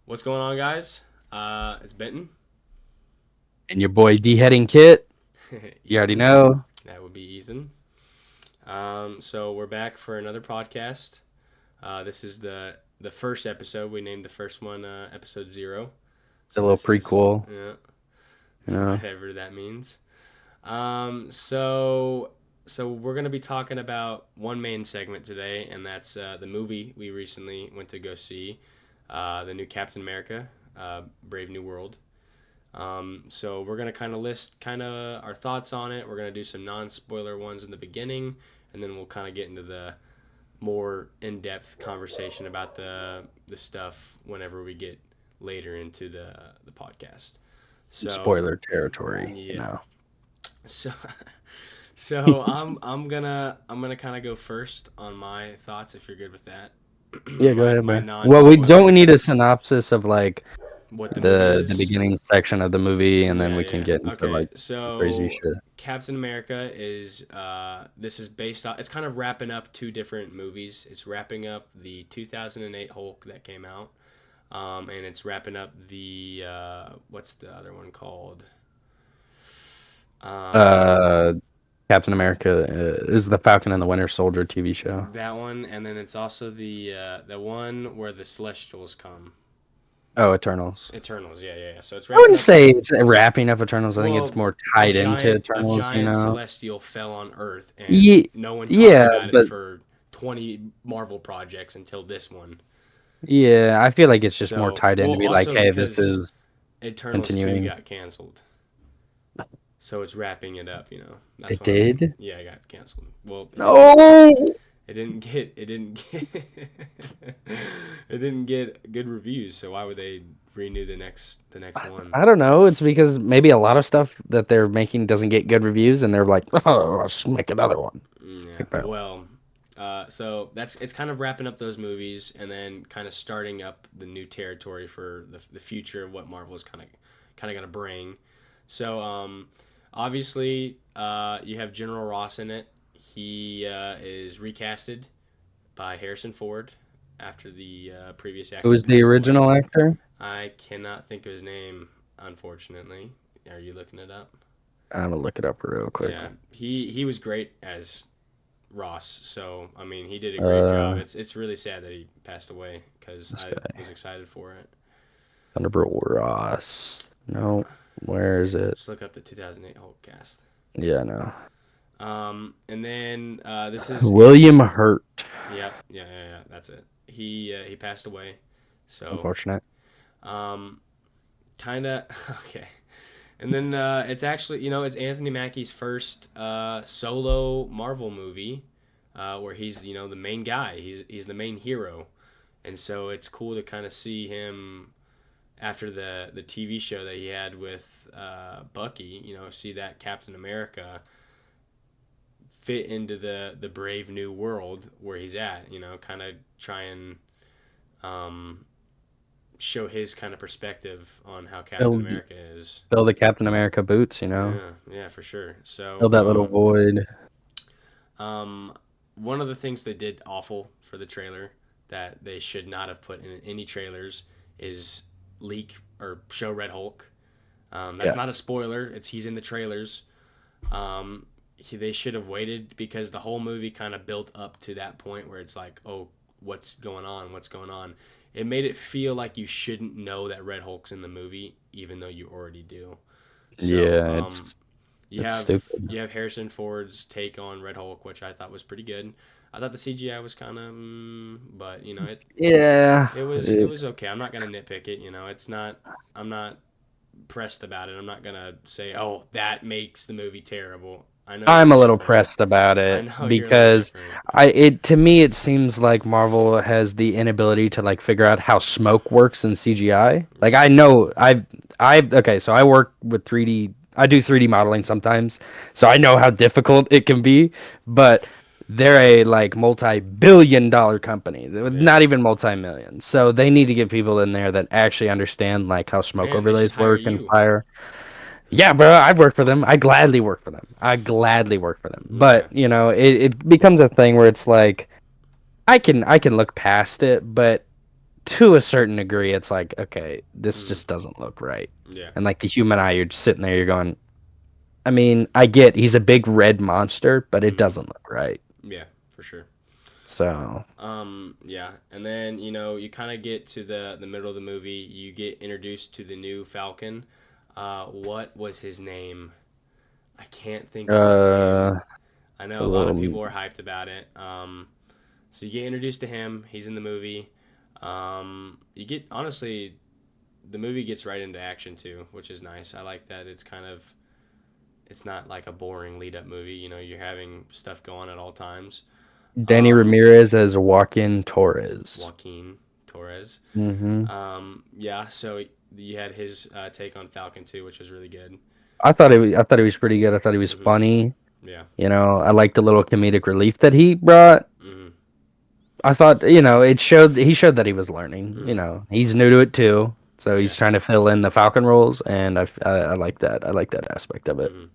What's going on, guys? It's Benton. And your boy D-heading Kit, you already Ethan. know. That would be Ethan. So we're back for another podcast. This is the first episode. We named the first one episode 0. The So little this is prequel, you know. whatever that means. Um, so so we're gonna be talking about one main segment today, and that's the movie we recently went to go see, the new Captain America, Brave New World. So we're gonna kind of list kind of our thoughts on it. We're gonna do some non-spoiler ones in the beginning, and then we'll kind of get into the more in-depth conversation about the stuff whenever we get later into the podcast. So Spoiler territory, you yeah, know. so I'm gonna kind of go first on my thoughts if you're good with that. Yeah, go my ahead, my man. Well, we non-spoiler need a synopsis of like what the movie the is. beginning section of the movie, and then Yeah, we can yeah. get into Okay, like the crazy so shit. Captain America is this is based on it's kind of wrapping up two different movies. It's wrapping up the 2008 Hulk that came out, and it's wrapping up the what's the other one called? Um, Uh, Captain America is the Falcon and the Winter Soldier TV show. that one, and then it's also the one where the Celestials come. Oh, Eternals. Eternals, yeah, yeah, yeah. So it's I wrapping wouldn't up. say it's wrapping up Eternals. I think it's Well, more a tied into giant a Eternals, you giant know. celestial fell on Earth, and Ye- no one talked yeah, about it but for 20 Marvel projects until this one. yeah, I feel like it's just more So, tied in well, to be like, also hey, this because is Eternals 2 continuing. got canceled, so it's wrapping it up. That's It what I'm. did? Yeah, it got canceled. Well, it didn't. No. It didn't get. It didn't get. It didn't get good reviews. So why would they renew the next one? I don't know. It's because maybe a lot of stuff that they're making doesn't get good reviews, and they're like, "Oh, let's make another one." Yeah. Like that. Well, so it's kind of wrapping up those movies and then kind of starting up the new territory for the future of what Marvel is kind of going to bring. So obviously you have General Ross in it. He is recasted by Harrison Ford after the previous Who actor was the passed away. original actor? I cannot think of his name, unfortunately. Are you looking it up? I'm gonna look it up real quick. Yeah, he was great as Ross. So I mean, he did a great job. Uh, It's really sad that he passed away because this I guy, was excited for it. Thunderbolt Ross. No, where is it? Just look up the 2008 Hulk cast. Yeah, no. And then this is William Hurt. yep, yeah, yeah, yeah. That's it. He passed away. So Unfortunate. um, kind of okay. And then it's actually it's Anthony Mackie's first solo Marvel movie where he's the main guy. He's the main hero, and so it's cool to kind of see him after the TV show that he had with Bucky. See that Captain America fit into the brave new world where he's at. Kind of try and um, show his kind of perspective on how Captain Build, America is. build the Captain America boots. You know, Yeah, yeah, for sure. So, fill that little void. um, one of the things they did awful for the trailer that they should not have put in any trailers is leak or show Red Hulk. That's Yeah. not a spoiler. He's in the trailers. They should have waited because the whole movie kind of built up to that point where it's like, oh, what's going on? What's going on? It made it feel like you shouldn't know that Red Hulk's in the movie, even though you already do. So Yeah, you it's have stupid. you have Harrison Ford's take on Red Hulk, which I thought was pretty good. I thought the CGI was kind of, but Yeah. it was okay. I'm not gonna nitpick it. It's not. I'm not pressed about it. I'm not gonna say, oh, that makes the movie terrible. I know you're I'm a little different. pressed about I it know you're a little because different. to me it seems like Marvel has the inability to like figure out how smoke works in CGI. Like I know I've okay, so I work with 3D. I do 3D modeling sometimes, so I know how difficult it can be, but they're a like multi-billion dollar company, Yeah, not even multi-million. So they need to get people in there that actually understand like how smoke man, they should overlays hire work and you. fire. Yeah, bro, I'd work for them. I gladly work for them. I gladly work for them. Okay. But, it becomes a thing where it's like I can look past it, but to a certain degree, it's like, okay, this Mm, just doesn't look right. yeah. And like the human eye, you're just sitting there, you're going, I mean, I get he's a big red monster, but it Mm, doesn't look right. yeah, for sure. So, Yeah, and then you kind of get to the middle of the movie. You get introduced to the new Falcon. What was his name? I can't think of his name. uh, I know the a lot of little people are hyped about it. So you get introduced to him. He's in the movie. You get honestly, the movie gets right into action too, which is nice. I like that. It's not like a boring lead up movie. You're having stuff going at all times. Danny Um, Ramirez as Joaquin Torres. Joaquin Torres. Hmm. Yeah, so you had his take on Falcon too, which was really good. I thought he was pretty good. I thought he was Hmm. funny. Yeah. You know, I liked the little comedic relief that he brought. Hmm. I thought, he showed that he was learning. You Hmm. know, he's new to it too, so Yeah. he's trying to fill in the Falcon roles, and I like that. I like that aspect of it. Hmm.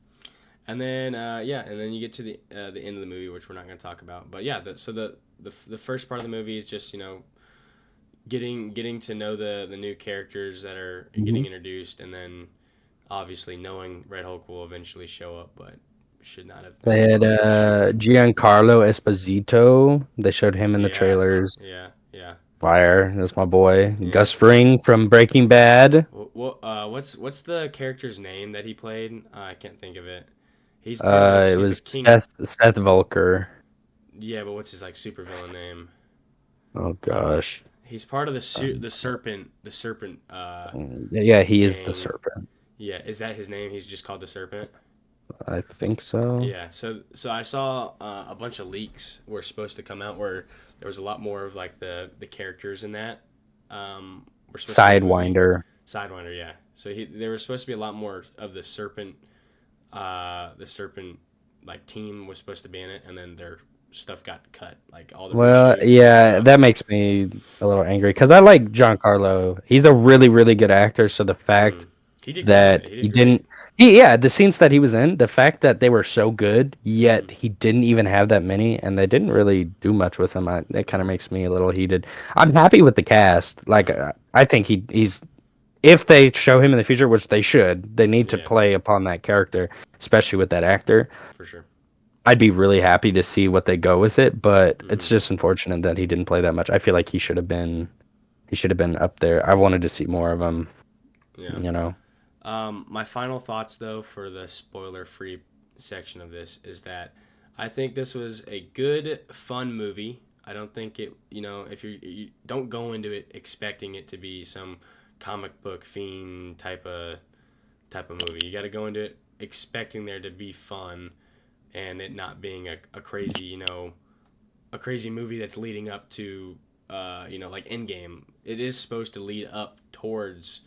And then yeah, and then you get to the end of the movie, which we're not going to talk about. But yeah, so the first part of the movie is just getting to know the new characters that are Hmm. getting introduced, and then obviously knowing Red Hulk will eventually show up, but should not have They had should Giancarlo Esposito. They showed him in the yeah, trailers. yeah, yeah, Fire, that's my boy. yeah. Gus Fring from Breaking Bad. What's the character's name that he played? I can't think of it. He's part of this. It He's the was king. Seth Volker. Yeah, but what's his like supervillain name? Oh gosh. He's part of Um, the serpent yeah, he is the gang. Serpent. Yeah, is that his name? He's just called the Serpent. I think so. Yeah, so I saw a bunch of leaks were supposed to come out where there was a lot more of like the characters in that were supposed to be in the movie. Sidewinder. Sidewinder, yeah. So there was supposed to be a lot more of the serpent like team was supposed to be in it, and then their stuff got cut, like all the Well, reshoots and yeah, stuff. that makes me a little angry because I like Giancarlo. He's a really, really good actor. So the fact Mm. He did good in it. that He he did great. didn't, the scenes that he was in, the fact that they were so good, Hmm. yet he didn't even have that many, and they didn't really do much with him. That kind of makes me a little heated. I'm happy with the cast. Like, Hmm. I think he's if they show him in the future, which they should, they need to Yeah, play upon that character, especially with that actor. for sure. I'd be really happy to see what they go with it, but Hmm. it's just unfortunate that he didn't play that much. I feel like he should have been up there. I wanted to see more of him, Yeah. you know. My final thoughts, though, for the spoiler-free section of this is that I think this was a good, fun movie. I don't think if you don't go into it expecting it to be some comic book fiend type of movie. You got to go into it expecting there to be fun and it not being a crazy, a crazy movie that's leading up to, like Endgame. It is supposed to lead up towards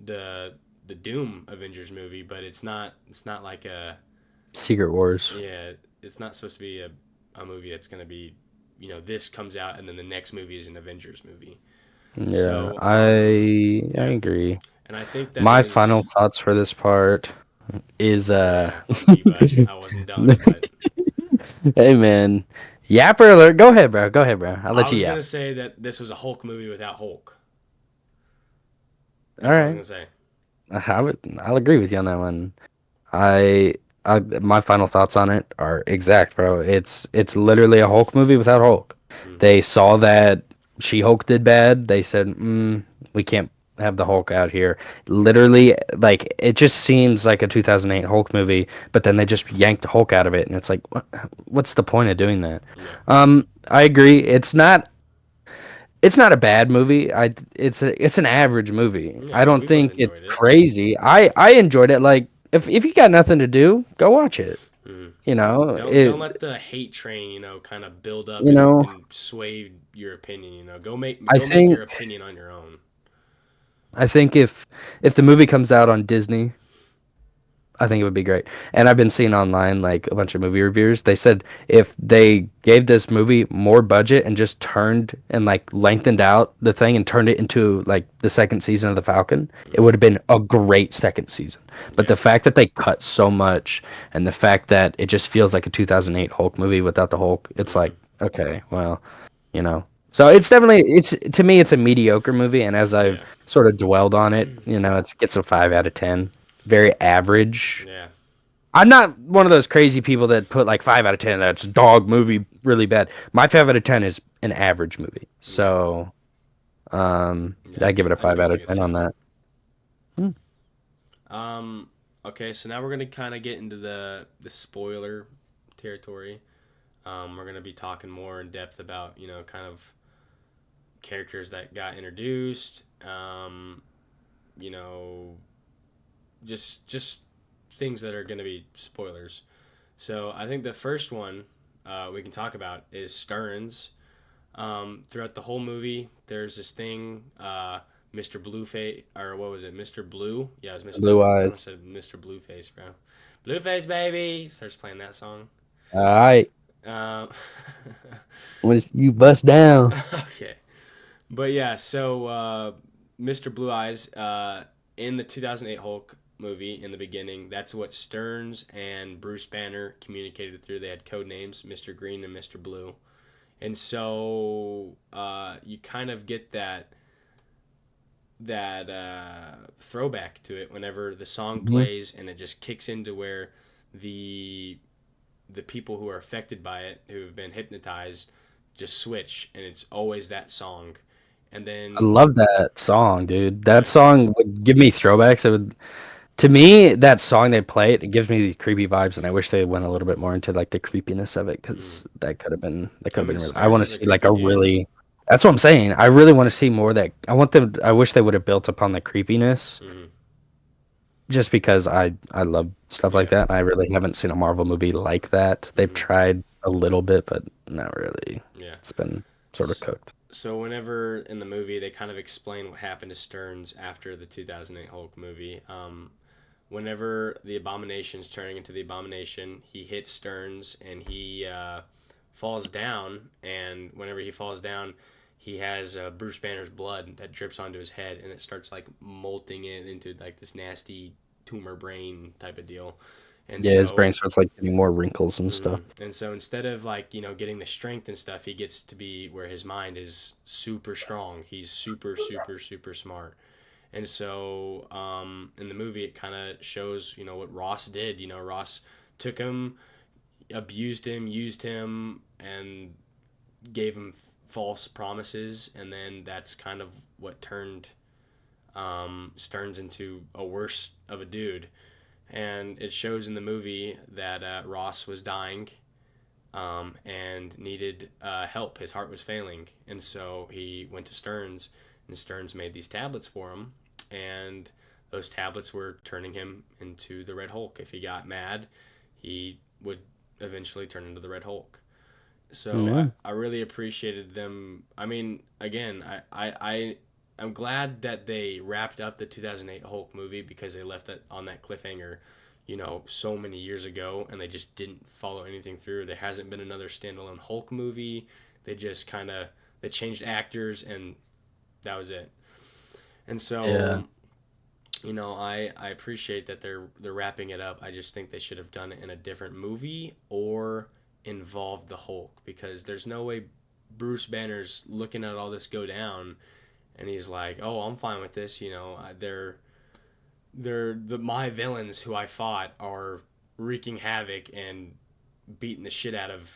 the the Doom Avengers movie, but it's not. It's not like a Secret Wars. yeah. It's not supposed to be a movie that's gonna be, this comes out and then the next movie is an Avengers movie. Yeah, So I yeah, agree. and I think that My final is thoughts for this part is yeah. Thank you, bud. I wasn't done, but Hey man. Yapper alert. Go ahead, bro. Go ahead, bro. I'll I let you was yap. gonna say that this was a Hulk movie without Hulk. All That's what I was right. gonna say. I'll agree with you on that one. I my final thoughts on it are exact, bro. It's literally a Hulk movie without Hulk. Mm, They saw that She-Hulk did bad. They said, we can't have the Hulk out here. Literally, like it just seems like a 2008 Hulk movie, but then they just yanked the Hulk out of it, and it's like, what's the point of doing that? yeah, I agree. It's not a bad movie. It's an average movie. I yeah. don't We both think it's enjoyed it. crazy. I enjoyed it. Like if you got nothing to do, go watch it. Mm. You know, Don't let the hate train, kind of build up you know, and sway your opinion. I Go make think your opinion on your own. I think if the movie comes out on Disney, I think it would be great. And I've been seeing online like a bunch of movie reviewers. They said if they gave this movie more budget and just turned and like lengthened out the thing and turned it into like the second season of The Falcon, it Hmm. would have been a great second season. But Yeah. the fact that they cut so much and the fact that it just feels like a 2008 Hulk movie without the Hulk, it's Hmm. like, okay, well, you know. So it's definitely it's to me it's a mediocre movie, and as I've Yeah. sort of dwelled on it, it gets a 5 out of 10. Very average. Yeah. I'm not one of those crazy people that put like 5 out of 10. That's dog movie really bad. My 5 out of 10 is an average movie. Yeah. So Yeah. I give it a I five out definitely of can ten see on that. that. Hmm. Um. Okay, so now we're gonna kind of get into the spoiler territory. We're gonna be talking more in depth about kind of characters that got introduced. You know, just things that are gonna be spoilers. So I think the first one we can talk about is Stearns. Throughout the whole movie, there's this thing, Mr. Blueface, or what was it, Mr. Blue? Yeah, it was Mr. Blue Blue. I almost eyes. said Mr. Blueface, bro. Blueface, baby! Starts playing that song. All right. Um, When you bust down. okay. But yeah, so Mr. Blue Eyes, in the 2008 Hulk movie, in the beginning, that's what Stearns and Bruce Banner communicated through. They had code names, Mr. Green and Mr. Blue. And so you kind of get that throwback to it whenever the song Mhm. plays, and it just kicks into where the the people who are affected by it, who have been hypnotized, just switch, and it's always that song. And I then love that song, dude. That yeah, song would give me throwbacks. It would, to me, that song they play it gives me the creepy vibes, and I wish they went a little bit more into like the creepiness of it mm. because that I could have mean been really. I Stearns want to is a see like creepy a dude. really. That's what I'm saying. I really want to see more of that. I want them. I wish they would have built upon the creepiness, Hmm. just because I love stuff like Yeah. that. And I really haven't seen a Marvel movie like that. They've Hmm. tried a little bit, but not really. Yeah. It's been sort of cooked. So whenever in the movie they kind of explain what happened to Stearns after the 2008 Hulk movie, whenever the Abomination's turning into the Abomination, he hits Stearns and he falls down. And whenever he falls down, he has Bruce Banner's blood that drips onto his head, and it starts like molting it into like this nasty tumor brain type of deal. And Yeah, his brain so starts like getting more wrinkles and stuff. And so instead of like, getting the strength and stuff, he gets to be where his mind is super strong. He's super, super, super smart. And so in the movie, it kind of shows, what Ross did. Ross took him, abused him, used him, and gave him false promises. And then that's kind of what turned Stearns into a worse of a dude. And it shows in the movie that Ross was dying and needed help. His heart was failing, and so he went to Stearns, and Stearns made these tablets for him, and those tablets were turning him into the Red Hulk. If he got mad, he would eventually turn into the Red Hulk. So Yeah. I really appreciated them. I mean, again, I'm glad that they wrapped up the 2008 Hulk movie because they left it on that cliffhanger, so many years ago, and they just didn't follow anything through. There hasn't been another standalone Hulk movie. They just kind of they changed actors, and that was it. And Yeah. so, I appreciate that they're wrapping it up. I just think they should have done it in a different movie or involved the Hulk, because there's no way Bruce Banner's looking at all this go down and he's like, "Oh, I'm fine with this." They're my villains who I fought are wreaking havoc and beating the shit out of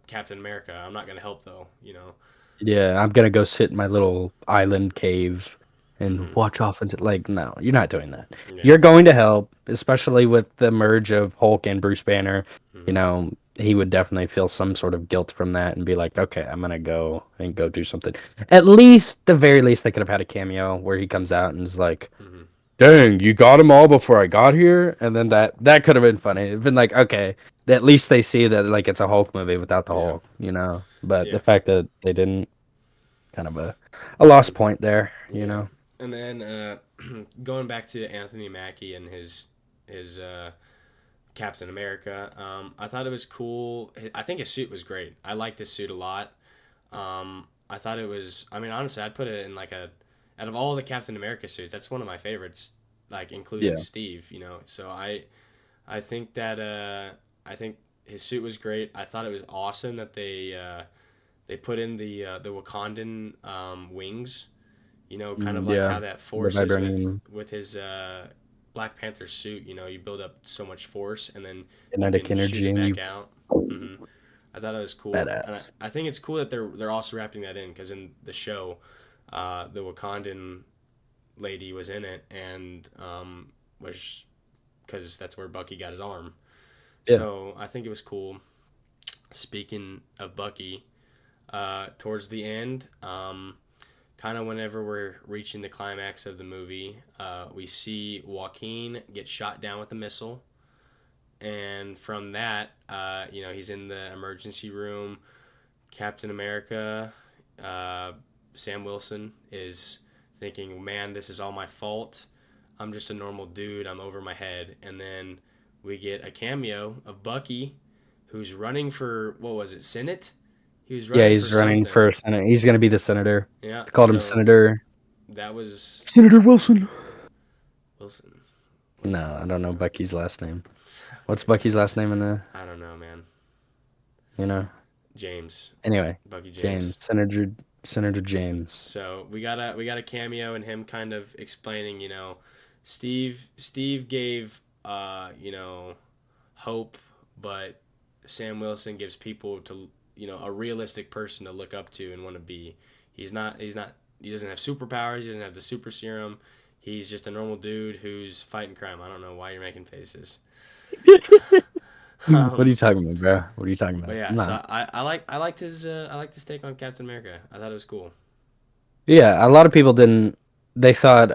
Captain America. I'm not gonna help though. Yeah, I'm gonna go sit in my little island cave and Hmm. watch off into like no, you're not doing that. Yeah. You're going to help, especially with the merge of Hulk and Bruce Banner. Hmm. He would definitely feel some sort of guilt from that and be like, okay, I'm gonna go and go do something. At least, the very least, they could have had a cameo where he comes out and is like, Hmm. "Dang, you got them all before I got here," and then that could have been funny. It'd been like, okay, at least they see that like it's a Hulk movie without the Yeah. Hulk. But the Yeah. fact that they didn't, kind of a lost Hmm. point there, you Yeah. know. And then going back to Anthony Mackie and his Captain America, I thought it was cool. I think his suit was great. I liked his suit a lot. I thought it was. I mean, honestly, I'd put it in like a. Out of all the Captain America suits, that's one of my favorites. Like including Yeah. Steve. So I think that I think his suit was great. I thought it was awesome that they put in the Wakandan wings. You know, kind of Mm, like yeah, how that the force is vibranium with his Black Panther suit. You know, you build up so much force, and then you kinetic can shoot energy, it and back you out. hmm I thought it was cool, and badass. I think it's cool that they're also wrapping that in because in the show, the Wakandan lady was in it, and was because that's where Bucky got his arm. Yeah, So I think it was cool. Speaking of Bucky, towards the end, kind of whenever we're reaching the climax of the movie, we see Joaquin get shot down with a missile. And from that, he's in the emergency room. Captain America, uh, Sam Wilson, is thinking, man, this is all my fault. I'm just a normal dude. I'm over my head. And then we get a cameo of Bucky, who's running for, what was it, Senate? He was yeah, running for he's running something. for Senate. He's gonna be the senator. Yeah, They called him so Senator that was Senator Wilson. Wilson. No, I don't know Bucky's last name. What's Okay. Bucky's last name in the, I don't know, man. you know? James. Anyway, Bucky James. James, Senator James. So we got a cameo in him kind of explaining, Steve gave hope, but Sam Wilson gives people to a realistic person to look up to and want to be. He's not he doesn't have superpowers, he doesn't have the super serum. He's just a normal dude who's fighting crime. I don't know why you're making faces. What are you Um, talking about, bro? What are you talking but about? yeah, so No. I liked his take on Captain America. I thought it was cool. Yeah, a lot of people didn't. They thought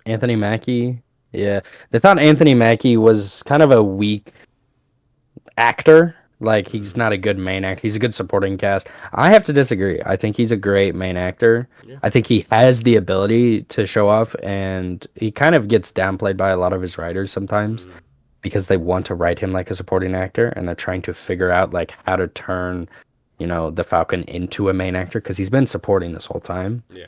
Anthony Mackie. Yeah, they thought Anthony Mackie was kind of a weak actor. Like he's hmm not a good main actor. He's a good supporting cast. I have to disagree. I think he's a great main actor. Yeah. I think he has the ability to show off, and he kind of gets downplayed by a lot of his writers sometimes hmm because they want to write him like a supporting actor, and they're trying to figure out like how to turn, the Falcon into a main actor because he's been supporting this whole time. Yeah.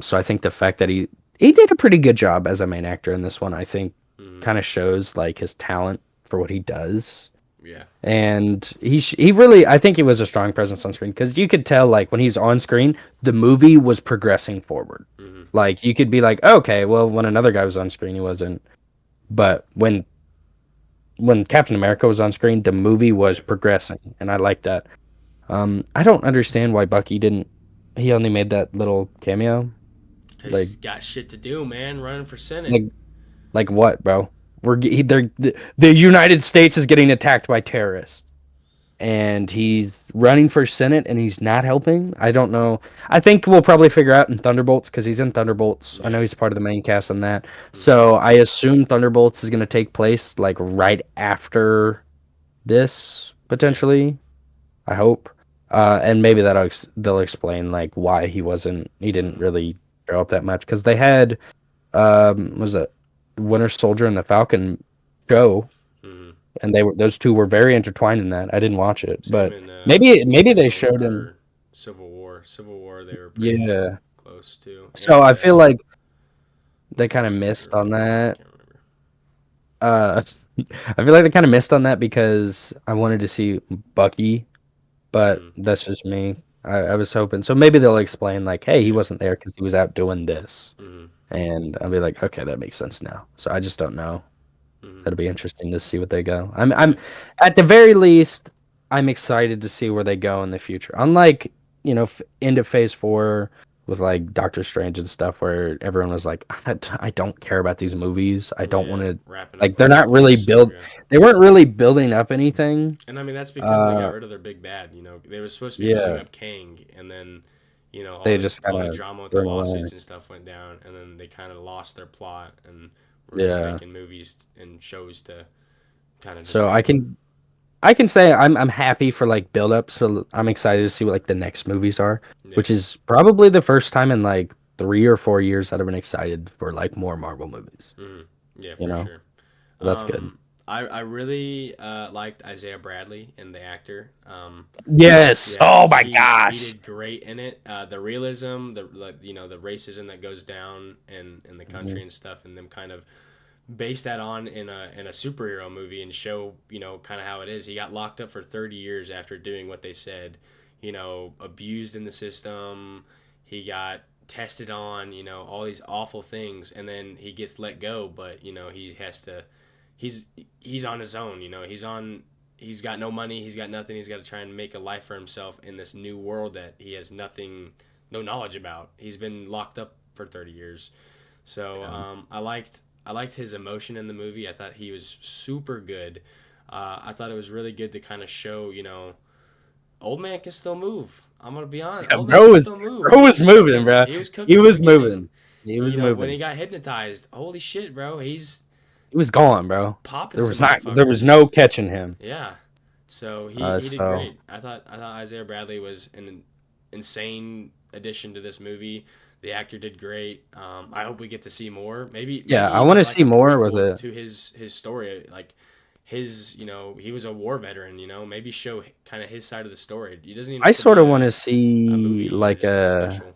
So I think the fact that he did a pretty good job as a main actor in this one, I think, hmm kind of shows like his talent for what he does. Yeah. And he really, I think he was a strong presence on screen because you could tell like when he's on screen, the movie was progressing forward. hmm Like you could be like, okay, well, when another guy was on screen, he wasn't. But when Captain America was on screen, the movie was Yeah. progressing, and I like that. I don't understand why Bucky didn't. He only made that little cameo. Cause Like, he's got shit to do, man. Running for Senate. like, like what, bro? The United States is getting attacked by terrorists, and he's running for Senate, and he's not helping. I don't know. I think we'll probably figure out in Thunderbolts because he's in Thunderbolts. I know Yeah. he's part of the main cast on that. hmm So I assume Thunderbolts is going to take place like right after this Yeah. potentially. I hope. And maybe they'll explain like why he didn't hmm really show up that much because they had was it Winter Soldier and the Falcon show, hmm and those two were very intertwined in that. I didn't watch it, Same but in maybe Winter they Soldier showed him. or Civil War. Civil War, they were pretty Yeah. close to, So and I feel like they Winter kind of missed Soldier. on I that. can't remember. Uh, I feel like they kind of missed on that because I wanted to see Bucky, but hmm that's just me. I was hoping. So maybe they'll explain like, hey, he Yeah. wasn't there because he was out doing this. hmm And I'll be like, okay, that makes sense now. So I just don't know. hmm That'll be interesting to see what they go. I'm Yeah. at the very least, I'm excited to see where they go in the future. Unlike, end of phase four with like Doctor Strange and stuff where everyone was like, I don't care about these movies. I don't want Yeah. to Wrapping up like like they're not everything really was so good. they weren't really building up anything. And I mean that's because they got Uh rid of their big bad. They were supposed to be building yeah, up Kang, and then all they the just all kind the of drama with the threw 'em away. lawsuits and stuff went down, and then they kind of lost their plot, and were just Yeah. making movies and shows to kind of just So make them. I can say I'm happy for like build up, so I'm excited to see what like the next movies are, Yeah. which is probably the first time in like 3 or 4 years that I've been excited for like more Marvel movies. hmm Yeah, You for know, sure. so that's good. I really liked Isaiah Bradley and the actor. Yes. Yeah, Oh my he gosh. did great in it. The realism, the like, the racism that goes down in the country Mhm. and stuff, and them kind of base that on in a superhero movie and show kind of how it is. He got locked up for 30 years after doing what they said. Abused in the system. He got tested on. All these awful things, and then he gets let go. But he has to. He's he's on his own. He's got no money. He's got nothing. He's got to try and make a life for himself in this new world that he has nothing, no knowledge about. He's been locked up for 30 years. So Yeah. I liked his emotion in the movie. I thought he was super good. I thought it was really good to kind of show, old man can still move. I'm gonna be honest, Yeah, old man can still move. bro He was was moving, cooking. bro. He was cooking He in the was beginning. moving. He And, was when moving. he got hypnotized, holy shit, bro, he's He was gone, bro. popping There was some not. There was no motherfuckers. catching him. Yeah. So he did So great. I thought Isaiah Bradley was an insane addition to this movie. The actor did great. I hope we get to see more. Maybe yeah, maybe I want even to like see a more with prequel it. to his story. Like he was a war veteran. Maybe show kind of his side of the story. It doesn't even I have to sort be of want to a see movie. like Just a a. special.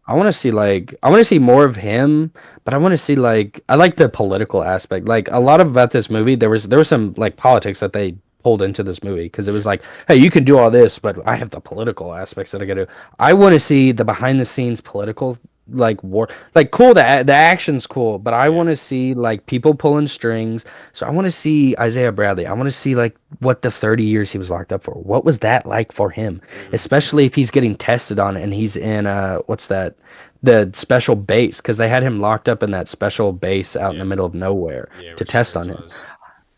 I want to see more of him, but I want to see like I like the political aspect. Like a lot of about this movie, there was some like politics that they pulled into this movie because it Yeah. was like, hey, you can do all this, but I have the political aspects that I gotta do. I want to see the behind the scenes political like war, like cool. The action's cool, but I Yeah. want to see like people pulling strings. So I want to see Isaiah Bradley. I want to see like what the 30 years he was locked up for. What was that like for him? Hmm. Especially if he's getting tested on it and he's in what's that? The special base because they had him locked up in that special base out in the Yeah. middle of nowhere Yeah. to Where test Stearns on him. was.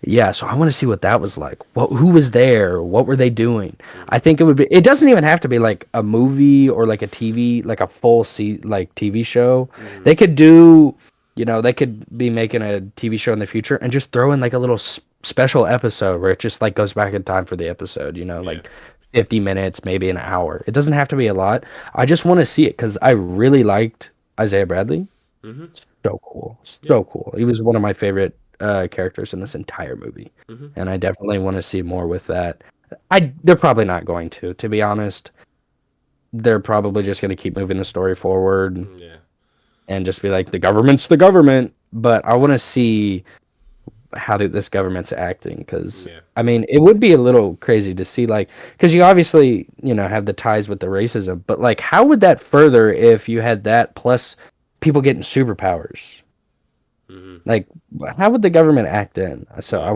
Yeah, so I want to see what that was like. Who was there? What were they doing? I Hmm. think it would be. It doesn't even have to be like a movie or like a TV, like a full like TV show. Hmm. They could do, they could be making a TV show in the future and just throw in like a little special episode where it just like goes back in time for the episode. Yeah. Like 50 minutes, maybe an hour. It doesn't have to be a lot. I just want to see it because I really liked Isaiah Bradley. Hmm. So cool. Yeah. So cool. He was one of my favorite characters in this entire movie. Hmm. And I definitely want to see more with that. They're probably not going to be honest. They're probably just going to keep moving the story forward Yeah. and just be like the government's the government, but I want to see how this government's acting cuz Yeah. I mean, it would be a little crazy to see like cuz you obviously, have the ties with the racism, but like how would that further if you had that plus people getting superpowers? Hmm. Like, how would the government act then? So Yeah. I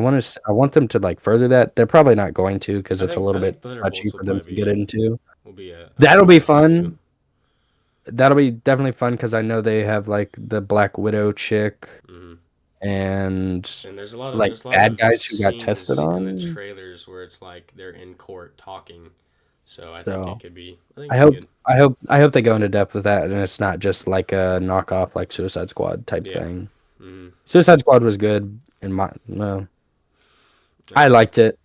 want them to like further that. They're probably not going to because I it's a think little I bit think touchy Thunderbolts will for them probably to get into. be a That'll good be one to do. fun. That'll be definitely fun because I know they have like the Black Widow chick Hmm. and And like there's a lot bad of guys who got tested scenes in the on. trailers where it's like they're in court talking. So So I think it could be good. I hope they go into depth with that and it's not just like a knockoff like Suicide Squad type Yeah. thing. Hmm. Suicide Squad was good in my no, I Yeah. liked it,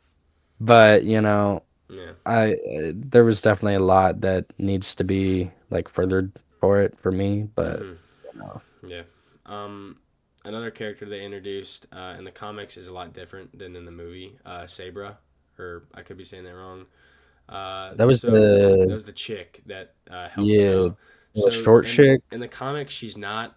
but Yeah. there was definitely a lot that needs to be like furthered for it for me, but Hmm. you know, Yeah. Um, Another character they introduced in the comics is a lot different than in the movie. Sabra, or I could be saying that wrong. that was So that the was the chick that helped them yeah, out. little So short chick. in the comics, she's not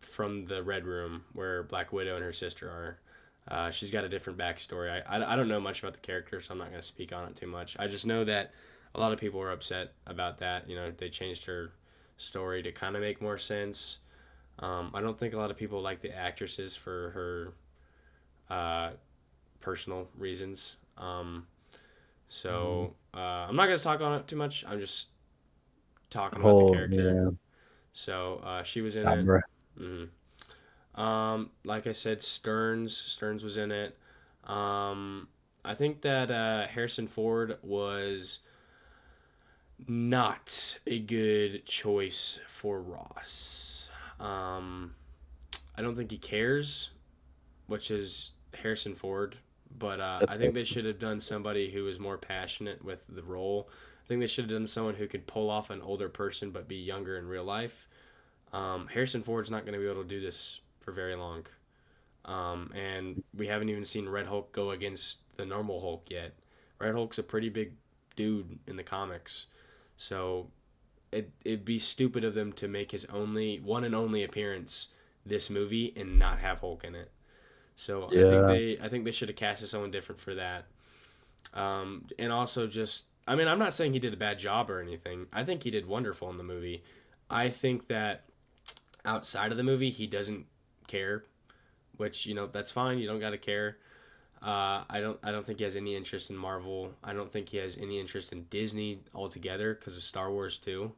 from the Red Room where Black Widow and her sister are. She's got a different backstory. I don't know much about the character, so I'm not going to speak on it too much. I just know that a lot of people were upset about that. They changed her story to kind of make more sense. I don't think a lot of people like the actresses for her personal reasons. Mm, I'm not going to talk on it too much. I'm just talking about the whole character. yeah, So she was in it. Sabra. Hmm. Like I said, Stearns was in it. I think that Harrison Ford was not a good choice for Ross. I don't think he cares, which is Harrison Ford. But I think they should have done somebody who was more passionate with the role. I think they should have done someone who could pull off an older person but be younger in real life. Harrison Ford's not going to be able to do this for very long. And we haven't even seen Red Hulk go against the normal Hulk yet. Red Hulk's a pretty big dude in the comics. So it'd be stupid of them to make his only one and only appearance this movie and not have Hulk in it. So Yeah. I think they should have casted someone different for that. And also just, I mean, I'm not saying he did a bad job or anything. I think he did wonderful in the movie. I think that outside of the movie, he doesn't care, which that's fine. You don't got to care. I don't think he has any interest in Marvel. I don't think he has any interest in Disney altogether because of Star Wars too.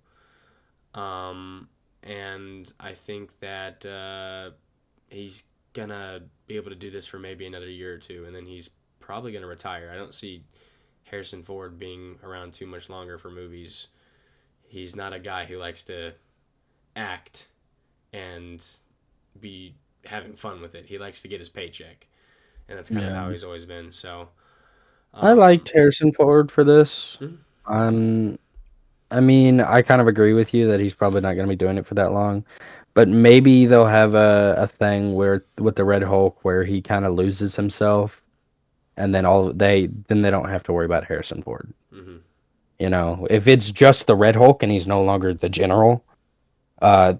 And I think that he's gonna be able to do this for maybe another year or two, and then he's probably gonna retire. I don't see Harrison Ford being around too much longer for movies. He's not a guy who likes to act and be having fun with it. He likes to get his paycheck, and that's kind of how Yeah. he's always been. So, I um, liked Harrison Ford for this. mhm, Um, I mean, I kind of agree with you that he's probably not going to be doing it for that long, but maybe they'll have a thing where with the Red Hulk where he kind of loses himself, and then they don't have to worry about Harrison Ford. mhm, You know, if it's just the Red Hulk and he's no longer the General,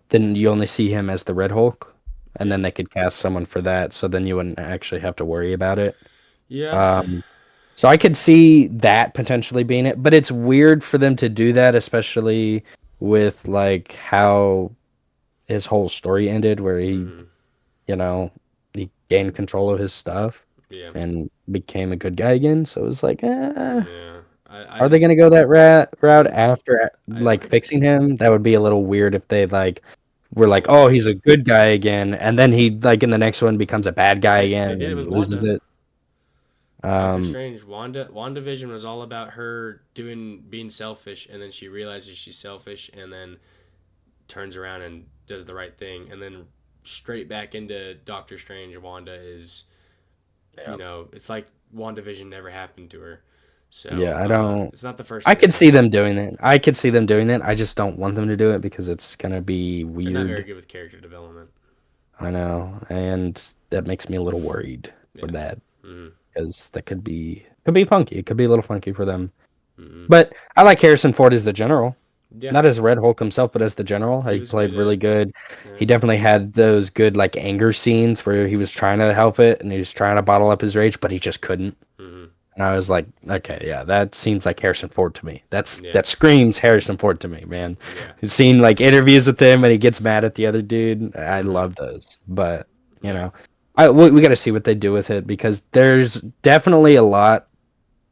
then you only see him as the Red Hulk, and yeah, then they could cast someone for that, so then you wouldn't actually have to worry about it. yeah, Um, so I could see that potentially being it, but it's weird for them to do that, especially with like how his whole story ended, where mhm, you know, he gained control of his stuff yeah, and became a good guy again. So it was like, yeah. are they gonna go that I route don't, after I don't like think fixing him? That would be a little weird if they like were like, well, oh, he's a good guy again, and then he like in the next one becomes a bad guy they again did it and with loses Wanda. it. Doctor Um, Strange, WandaVision was all about her being selfish, and then she realizes she's selfish, and then turns around and does the right thing, and then straight back into Doctor Strange. Wanda is, yeah, it's like WandaVision never happened to her. So yeah, I don't. it's not the first I thing they've could see done. them doing it. I could see them doing it. I just don't want them to do it because it's gonna be They're not very weird. good with character development. I know, and that makes me a little worried for Yeah. that Mm-hmm. because that could be funky. It could be a little funky for them. Mm-hmm. But I like Harrison Ford as the general, Yeah. not as Red Hulk himself, but as the general. He He was good played at. really good. Yeah. He definitely had those good like anger scenes where he was trying to help it and he was trying to bottle up his rage, but he just couldn't. Mm-hmm. And I was like, okay, yeah, that seems like Harrison Ford to me. Yeah. That screams Harrison Ford to me, man. Yeah. I've seen like interviews with him and he gets mad at the other dude. I Mm-hmm. love those, but you Yeah. know, we got to see what they do with it because there's definitely a lot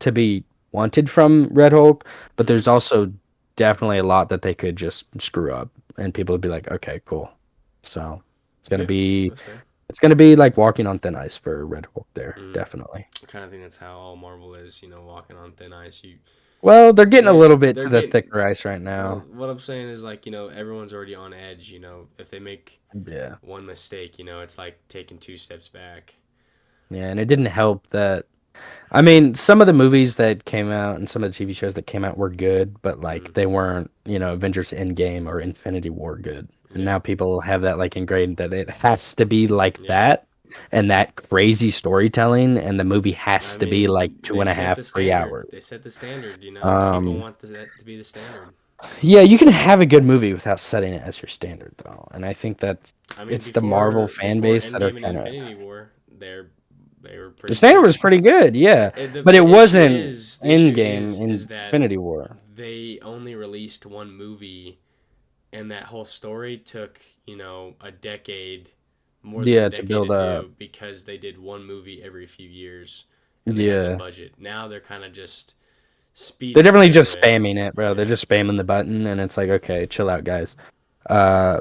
to be wanted from Red Hulk, but Mm-hmm. there's also definitely a lot that they could just screw up and people would be like, okay, cool. So it's gonna Yeah. be That's fair. it's gonna be like walking on thin ice for Red Hulk there, Mm-hmm. definitely. I kind of think that's how all Marvel is. Walking on thin ice. Well, they're getting a little bit They're to the getting. thicker ice right Well, now. what I'm saying is everyone's already on edge. If they make Yeah. one mistake, it's like taking two steps back. Yeah, and it didn't help that I mean, some of the movies that came out and some of the TV shows that came out were good, but Mm-hmm. like they weren't, Avengers Endgame or Infinity War good. And Yeah. now people have that like ingrained that it has to be like Yeah. that and that crazy storytelling, and the movie has I to be mean, like two they and a set half, the 3 hours. standard. They set the standard. People Um, want that to be the standard. yeah, you can have a good movie without setting it as your standard though. And I think that I mean, it's the Marvel fan before base that are Endgame and kind of Infinity War, they were the pretty standard good. was pretty good, yeah, but it The issue wasn't is Endgame in that Infinity War. they only released one movie, and that whole story took a decade, more than a Yeah, to decade to build up. do because they did one movie every few years, and they had the Yeah. budget. Now they're kind of just They're speeding definitely through just it. spamming it, bro. They're Yeah. just spamming the button and it's like, okay, chill out, guys.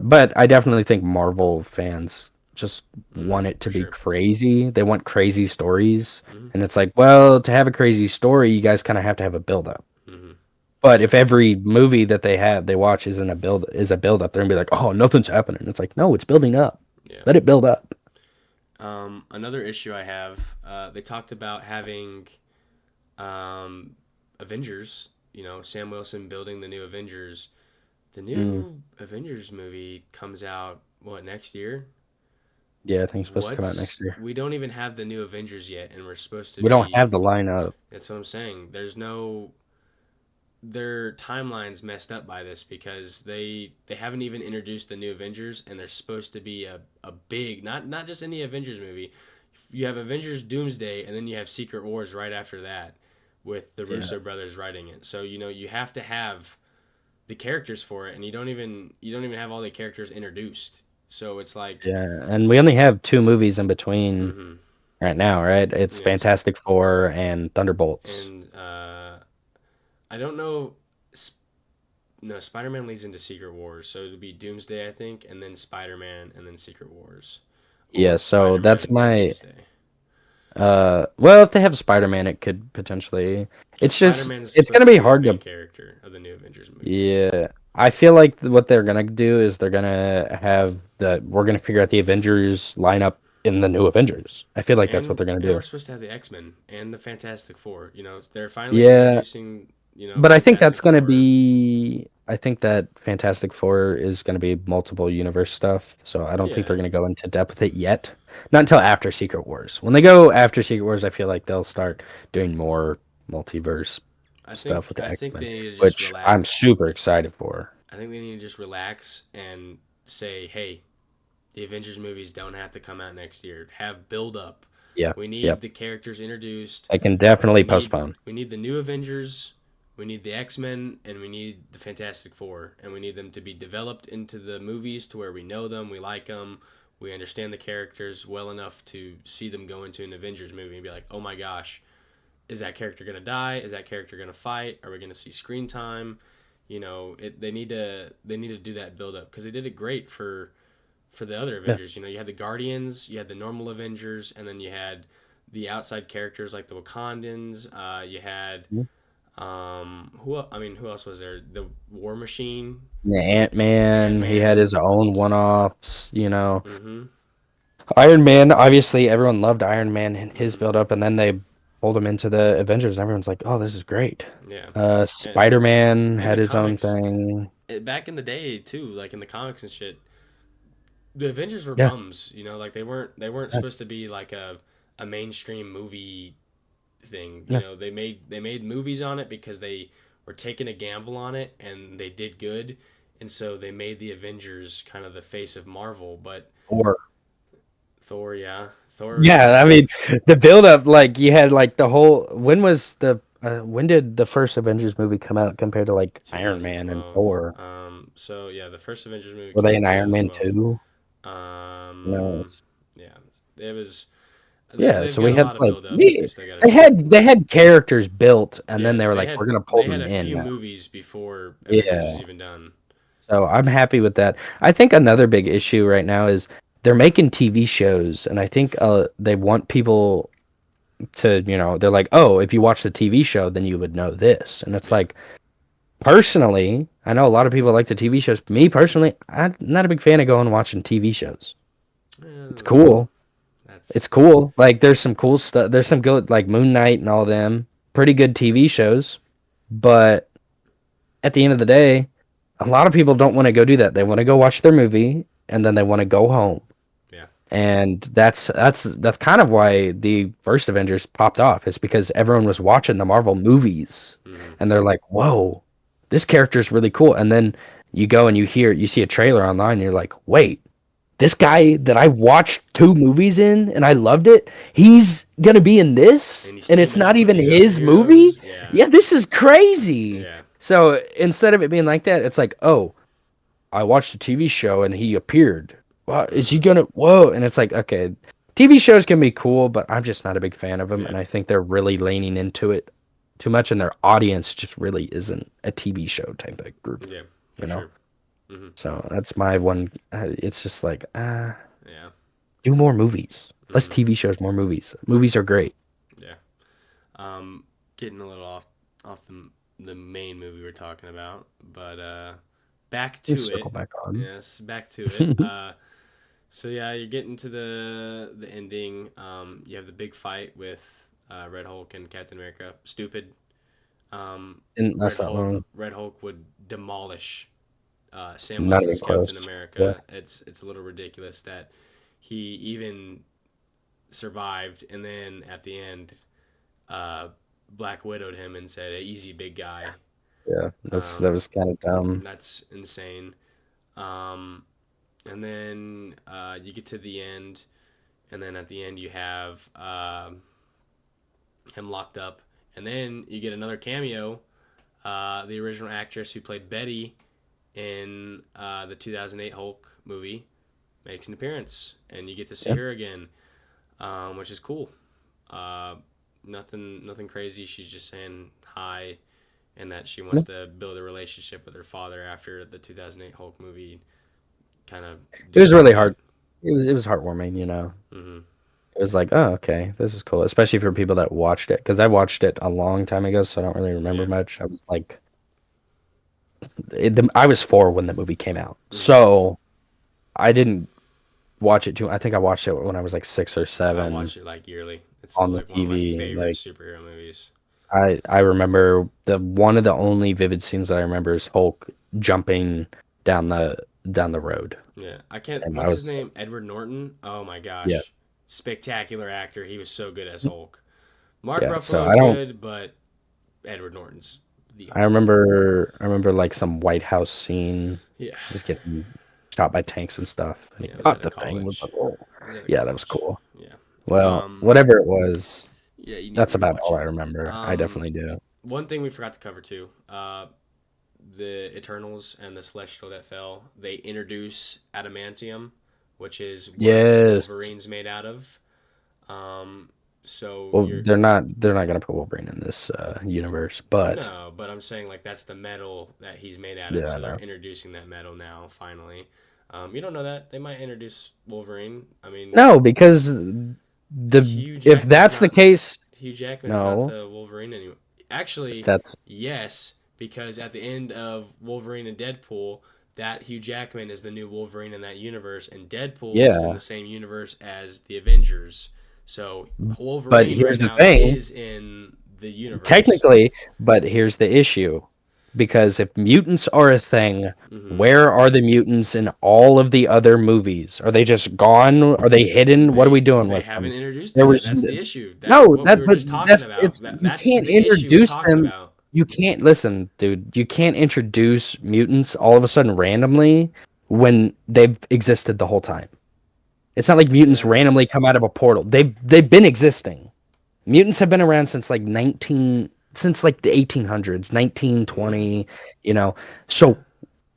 But I definitely think Marvel fans just want it to For be sure. crazy. They want crazy stories. Hmm. And it's like, well, to have a crazy story, you guys kind of have to have a build up. Hmm. But Yeah. if every movie that they watch is a build up, they're gonna be like, oh, nothing's happening. It's like, no, it's building up. Yeah. Let it build up. Another issue I have, they talked about having um, Avengers. Sam Wilson building the new Avengers. The Mm, new Avengers movie comes out what next year? yeah, I think it's supposed to come out next year. We don't even have the new Avengers yet, and we're supposed to We don't be. have the lineup. That's what I'm saying. There's no their timeline's messed up by this because they haven't even introduced the new Avengers, and they're supposed to be a big, not just any Avengers movie. You have Avengers Doomsday, and then you have Secret Wars right after that, with the Yeah. Russo brothers writing it. So you have to have the characters for it, and you don't even have all the characters introduced. So it's like, Yeah, and we only have two movies in between mm-hmm. right now, right? It's Yes, Fantastic Four and Thunderbolts. and I don't know. No, Spider-Man leads into Secret Wars, so it'll be Doomsday, I think, and then Spider-Man, and then Secret Wars, Yeah, or so that's Spider-Man, then my Doomsday. well, if they have Spider-Man, it could potentially. Because It's just Spider-Man is it's gonna supposed to be be the hard main to. character of the new Avengers movies. Yeah, I feel like what they're gonna do is they're gonna have we're gonna figure out the Avengers lineup in the new Avengers. I feel like that's what And they're gonna and we're do. supposed to have the X-Men and the Fantastic Four. They're finally Yeah, introducing, but I think that's Fantastic gonna Four. be. I think that Fantastic Four is gonna be multiple universe stuff. So I don't think Yeah, they're gonna go into depth with it yet. Not until after Secret Wars. When they go after Secret Wars, I feel like they'll start doing more multiverse I stuff think with the I think X-Men, they need to just which I'm relax. super excited for. I think they need to just relax and say, hey, the Avengers movies don't have to come out next year. Have build up. Yeah, We need yep. the characters introduced. I can We definitely need postpone. we need the new Avengers. We need the X-Men, and we need the Fantastic Four, and we need them to be developed into the movies to where we know them, we like them, we understand the characters well enough to see them go into an Avengers movie and be like, oh my gosh, is that character gonna die? Is that character gonna fight? Are we gonna see screen time? They need to do that build up because they did it great for the other Yeah. Avengers. You had the Guardians, you had the normal Avengers, and then you had the outside characters like the Wakandans. You had Mhm. who else was there? The War Machine, The Ant Ant-Man, he had Man. his own one-offs. Mm-hmm. Iron Man, obviously everyone loved Iron Man and his Mm-hmm. build-up, and then they pulled him into the Avengers, and everyone's like, "Oh, this is great." Yeah, and Spider-Man in the had his own comics, thing. back in the day too, like in the comics and shit, the Avengers were Yeah, bums. Like they weren't yeah, supposed to be like a mainstream movie thing. yeah. They made movies on it because they were taking a gamble on it and they did good, and so they made the Avengers kind of the face of Marvel. But Or Thor, yeah, Thor yeah, I is mean, the build-up, like you had like the whole. When did the first Avengers movie come out compared to like Iron Man and 2012. Thor? So yeah, the first Avengers movie Were came they out in in Iron Man 2012. 2? No. Um, yeah, it was. Yeah, They've so got we a had lot of like build up that they still got to they do. had characters built, and then Yeah, they were they like, "We're had gonna pull they had them a in few now." movies before Avengers was Yeah, even done. so I'm happy with that. I think another big issue right now is they're making TV shows, and I think they want people to, they're like, "Oh, if you watch the TV show, then you would know this," and it's Yeah. like, personally, I know a lot of people like the TV shows. Me personally, I'm not a big fan of going and watching TV shows. It's Well, cool. It's that's cool. Like there's some cool stuff. There's some good like Moon Knight and all them. Pretty good TV shows. But at the end of the day, a lot of people don't want to go do that. They want to go watch their movie and then they want to go home. yeah. And that's kind of why the first Avengers popped off. Is because everyone was watching the Marvel movies Hmm. and they're like, "Whoa, this character is really cool." And then you go and you see a trailer online and you're like, "Wait, this guy that I watched two movies in and I loved it, he's gonna be in this, And he's and it's teaming not up with even these other his movie? heroes. Yeah. Yeah, this is crazy." Yeah. So instead of it being like that, it's like, "Oh, I watched a TV show and he appeared. Wow, is he Hmm. gonna? Whoa!" And it's like, okay, TV shows can be cool, but I'm just not a big fan of them, Yeah. and I think they're really leaning into it too much, and their audience just really isn't a TV show type of group, Yeah. you For know. sure. Hmm. So that's my one. It's just like, Yeah. do more movies, less Hmm. TV shows, more movies. Movies are great. Yeah. Um, Getting a little off the main movie we're talking about, but back We to circle it. back on. Yes, back to it. So yeah, you're getting to the ending. You have the big fight with Red Hulk and Captain America. Stupid. Didn't last that long. Red Hulk would demolish Sam Not even Wilson's close. Captain Yeah, America. It's a little ridiculous that he even survived, and then at the end, uh, Black Widowed him and said, "Hey, easy, big guy." yeah. That Um, was kind of dumb. that's insane. Um, and then you get to the end. and then at the end you have him locked up, and then you get another cameo. The original actress who played Betty in the 2008 Hulk movie makes an appearance, and you get to see Yeah. her again, which is cool. Uh, nothing crazy. She's just saying hi, and that she Yeah. wants to build a relationship with her father after the 2008 Hulk movie kind of It was really disappointed. hard. It was heartwarming, you know. Hmm. It was like, oh, okay, this is cool, especially for people that watched it, because I watched it a long time ago, so I don't really remember Yeah. much. I was like, I was 4 when the movie came out, Hmm. so I didn't watch it too. I think I watched it when I was like 6 or I 7 watch it like yearly. It's on the like one of my TV. favorite Like superhero movies. I remember the one of the only vivid scenes that I remember is Hulk jumping down the down the road, Yeah, I can't. and I What's his was name? Edward Norton. Oh my yeah, gosh, spectacular actor. He was so good as Hulk. Mark yeah. So Ruffalo's I don't. good, but Edward Norton's the I Hulk. remember I remember like some White House scene, Yeah, just getting shot by tanks and stuff, and he yeah. It was caught at a the thing with the college. oh, It was at a yeah, that was college. cool. Yeah. Well, Um. whatever it was, Yeah, you need to that's about rewatch all I it. remember. I Um. definitely do. One thing we forgot to cover too. The Eternals and the Celestial that fell. They introduce adamantium, which is what Yes. Wolverine's made out of. Um. So Well, you're they're not gonna put Wolverine in this universe, but No, but I'm saying like that's the metal that he's made out of. yeah, I So they're know. introducing that metal now. Finally, you don't know that they might introduce Wolverine. I mean, No, because the Hugh if Jackman's that's the not case, Hugh Jackman's not no, the Wolverine anymore. Actually, that's yes, because at the end of Wolverine and Deadpool, that Hugh Jackman is the new Wolverine in that universe, and Deadpool is in yeah. the same universe as the Avengers. So But Wolverine right here's the now thing, is in the universe. technically, but here's the issue. Because if mutants are a thing, Hmm. where are the mutants in all of the other movies? Are they just gone? Are they hidden? What are we doing They with haven't them? introduced There them yet. was That's the issue. That's no what we that, were but just talking that's about. it's you That's can't the issue we're introduce talking them. about. You can't listen, dude. You can't introduce mutants all of a sudden randomly when they've existed the whole time. It's not like mutants randomly That's come out of a portal. They've been existing. Mutants have been around since like the 1800s, yeah, 1920, you know. yeah. So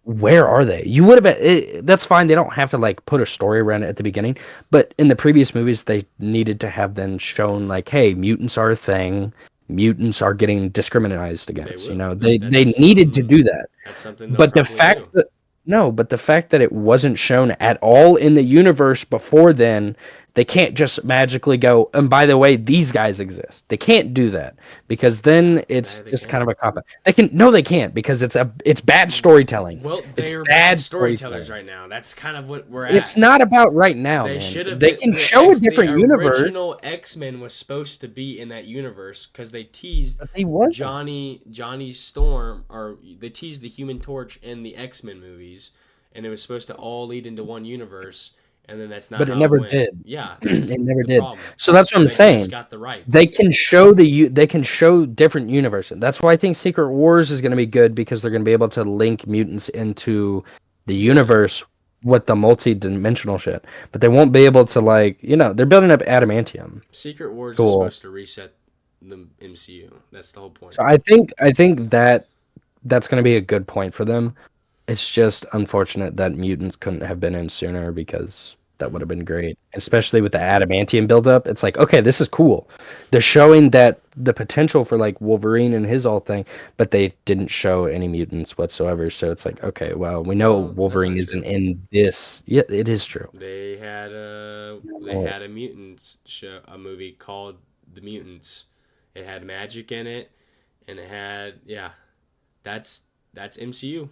where are they? You would have that's fine. They don't have to like put a story around it at the beginning, but in the previous movies they needed to have them shown like, hey, mutants are a thing. Mutants are getting discriminated They against, you will. know. That They that's needed to something. do that. That's something they'll But the probably fact do. that no, but the fact that it wasn't shown at all in the universe before then, they can't just magically go, and by the way, these guys exist. They can't do that because then it's Nah, they just kind can. of a cop out. They can no, they can't because it's bad storytelling. Well, It's they are bad bad storytellers storytelling. right now. That's kind of what we're It's at. not about right now, They man. should have They been can show a the different universe, original X Men was supposed to be in that universe because they teased but they wasn't. Johnny Storm, or they teased the Human Torch in the X Men movies, and it was supposed to all lead into one universe, and then that's not But it how it never went. did. Yeah, that's It never the did. problem, So that's what and I'm they just saying. got the They rights. can show they can show different universes. That's why I think Secret Wars is going to be good because they're going to be able to link mutants into the Yeah, universe with the multi-dimensional shit. But they won't be able to like, they're building up adamantium. Secret Wars is Cool. supposed to reset the MCU. That's the whole point. So I think that's going to be a good point for them. It's just unfortunate that mutants couldn't have been in sooner because that would Hmm. have been great, especially with the adamantium buildup. It's like, okay, this is cool. They're showing that the potential for like Wolverine and his all thing, but they didn't show any mutants whatsoever. So it's like, okay, well, we know Well, that's Wolverine not isn't true. in this. Yeah, it is true. They Well, had a mutants show, a movie called The Mutants. It had magic in it, and it had, yeah, that's that's MCU.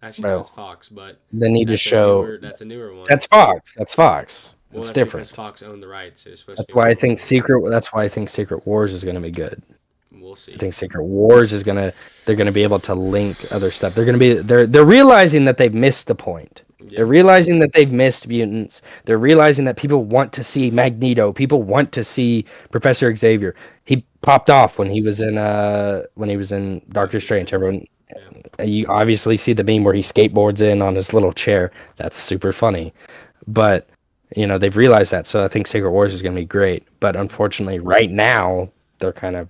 Actually, no, that's well, Fox, but they need to show that's a newer one. that's Fox. That's Fox. Well, It's that's because different. Fox owned the rights. It was supposed to That's be why I Marvel think MCU. Secret Wars is going to be good. We'll I see. think Secret Wars is they're gonna be able to link other stuff. They're realizing that they've missed the point. They're Yeah, realizing that they've missed mutants. They're realizing that people want to see Magneto. People want to see Professor Xavier. He popped off when he was in Doctor Doctor Strange. Strange. Everyone, Yeah, you obviously see the meme where he skateboards in on his little chair. That's super funny. But they've realized that. So I think Secret Wars is going to be great. But unfortunately, right now they're kind of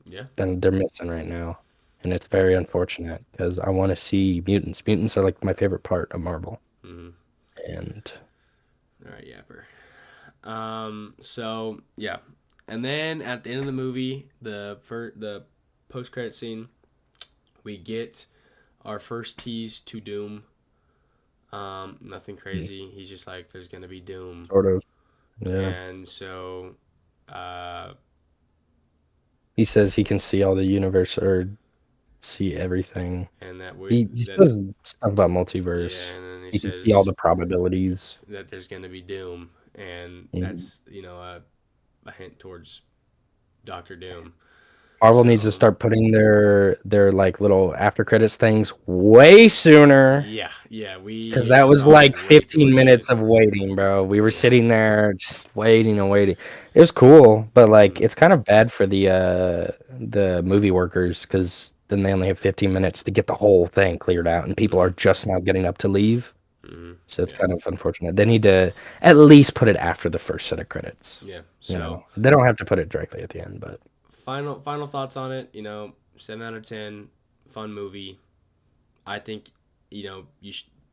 Yeah. then they're missing right now, and it's very unfortunate because I want to see mutants. Mutants are like my favorite part of Marvel, Mm-hmm. and All right, Yapper. So yeah, and then at the end of the movie, the post credit scene, we get our first tease to Doom. Nothing crazy. He's just like, "There's gonna be Doom," sort of, yeah. and so, uh, He says he can see all the universe or see everything. and that He that says stuff about yeah, multiverse. and then he He can see all says the probabilities. that there's gonna be Doom, and Mhm. that's a hint towards Doctor Doom. Marvel needs to So start putting their like little after credits things way sooner. yeah, yeah, Because we that was saw like way too 15 much shit. minutes of waiting, bro. We were Yeah. sitting there just waiting and waiting. It was cool, but like Mm-hmm. it's kind of bad for the movie workers because then they only have 15 minutes to get the whole thing cleared out, and people are Mm-hmm. just now getting up to leave. Mm-hmm. So it's Yeah. kind of unfortunate. They need to at least put it after the first set of credits. Yeah. So They don't have to put it directly at the end, but final thoughts on it. 7 out of 10, fun movie. I think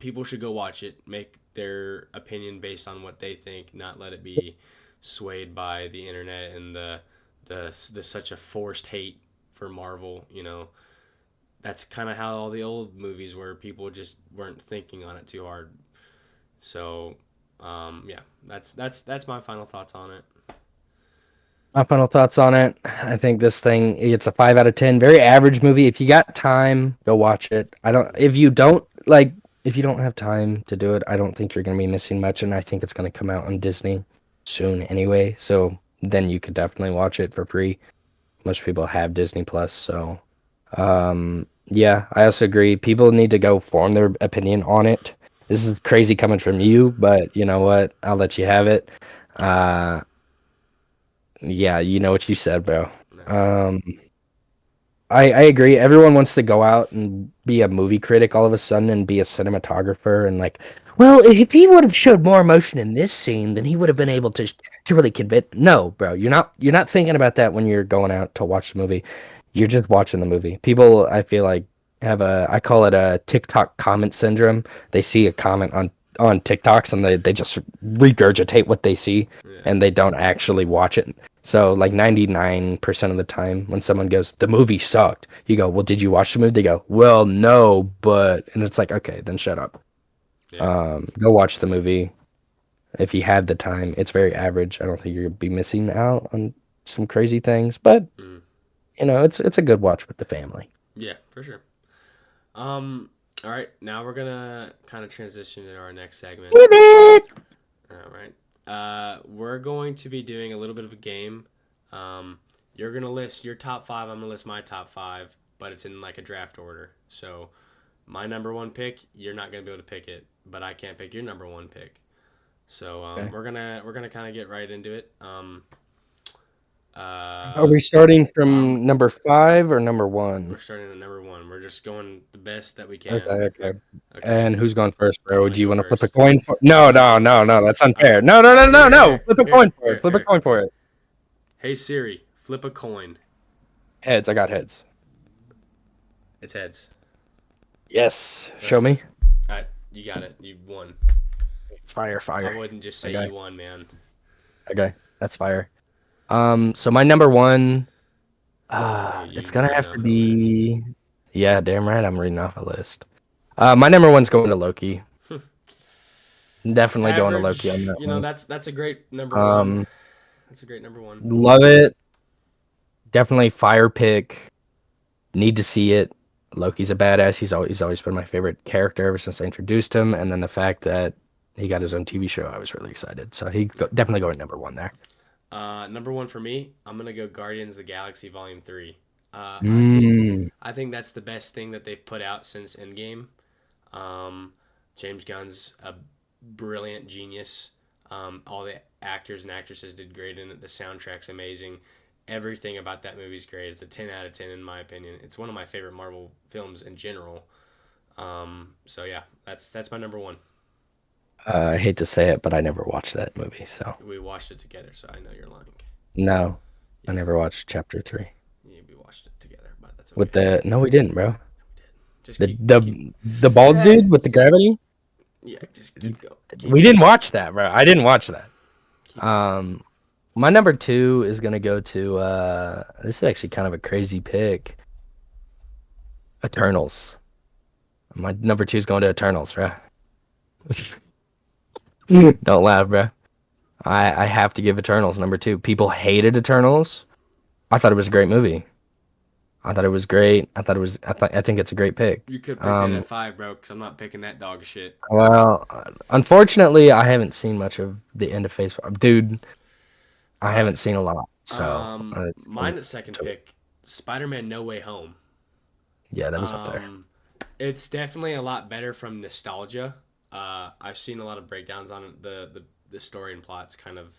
people should go watch it, make their opinion based on what they think, not let it be swayed by the internet and the such a forced hate for Marvel. That's kind of how all the old movies were. People just weren't thinking on it too hard. So, yeah, that's my final thoughts on it. my final thoughts on it. I think this thing it's a 5 out of 10. Very average movie. If you got time, go watch it. I don't. If you don't like, if you don't have time to do it, I don't think you're gonna be missing much. And I think it's gonna come out on Disney soon anyway. So then you could definitely watch it for free. Most people have Disney Plus, so yeah, I also agree. People need to go form their opinion on it. This is crazy coming from you, but you know what? I'll let you have it. Uh, yeah, you know what you said, bro. All right. Um, I agree. Everyone wants to go out and be a movie critic all of a sudden and be a cinematographer and like, well, if he would have showed more emotion in this scene, then he would have been Yeah. able to really convince. No, bro, you're not thinking about that when you're going out to watch the movie. You're just watching the movie. People, I feel like, have I call it a TikTok comment syndrome. They see a comment on TikToks and they just regurgitate what they see Yeah. and they don't actually watch it. So like 99% of the time when someone goes, the movie sucked, you go, well, did you watch the movie? They go, well, no, but and it's like, okay, then shut up. Yeah. Go watch the movie if you had the time. It's very average. I don't think you're gonna be missing out on some crazy things, but Mm. it's a good watch with the family. Yeah, for sure. All right. Now we're gonna kind of transition into our next segment. All right. We're going to be doing a little bit of a game. You're gonna list your top five. I'm gonna list my top five, but it's in like a draft order. So my number one pick, you're not gonna be able to pick it, but I can't pick your number one pick. So Okay. we're gonna kind of get right into it. Are Uh, we starting um, from number 5 or number we're 1? starting at number one. We're just going the best that we Okay, can. okay. Okay. And who's going first, I'm bro? gonna Do you go want to flip a first. coin for? I'm No, gonna no, go no, no. first. That's All right. unfair. No, no, All no, right. no, Here, no. here, Flip a here, coin for it. here, Flip a here, coin for here. it. Hey Siri, flip a coin. Heads. I got heads. It's heads. Yes. All right. Show me. All right. You got it. You won. Fire, I fire. wouldn't just say Okay. you won, man. Okay. That's fire. So my number one, Hey, it's you gonna reading have to off a list. be. Yeah, damn right. I'm reading off a list. My number one's going to Loki. Definitely going to Loki on Average. that one. That's a great number one. Um, That's a great number one. love it. Definitely fire pick. Need to see it. Loki's a badass. He's always been my favorite character ever since I introduced him, and then the fact that he got his own TV show, I was really excited. So Yeah. definitely going number one there. Number one for me, I'm gonna go Guardians of the Galaxy Volume 3. Uh, I think Mm, I think that's the best thing that they've put out since Endgame. Um, James Gunn's a brilliant genius. All the actors and actresses did great in it. The soundtrack's amazing. Everything about that movie's great. It's a 10 out of 10 in my opinion. It's one of my favorite Marvel films in general. So yeah, that's my number one. I hate to say it, but I never watched that movie, so We watched it together, so I know you're lying. no, I Yeah, never watched chapter 3. yeah, we watched it together, but that's With okay. the no, we didn't, bro. We did. Just The keep. the bald Eh, dude with the gravity. yeah, just keep going. Keep We going. didn't watch that, bro. I didn't watch that. Keep going. Um, my number two is gonna go to this is actually kind of a crazy pick. Eternals. My number two is going to Eternals, bro. Don't laugh, bro. I have to give Eternals number two. People hated Eternals. I thought it was a great movie. I thought it was great. I think it's a great pick. You could pick that Um, at 5, bro, because I'm not picking that dog shit. well, unfortunately, I haven't seen much of the end of Phase 5. Dude, I All right. haven't seen a lot, so it's going Mine at second to pick, Spider-Man: No Way Home. yeah, that was up there. Um, it's definitely a lot better from nostalgia. I've seen a lot of breakdowns on it. The story and plot's kind of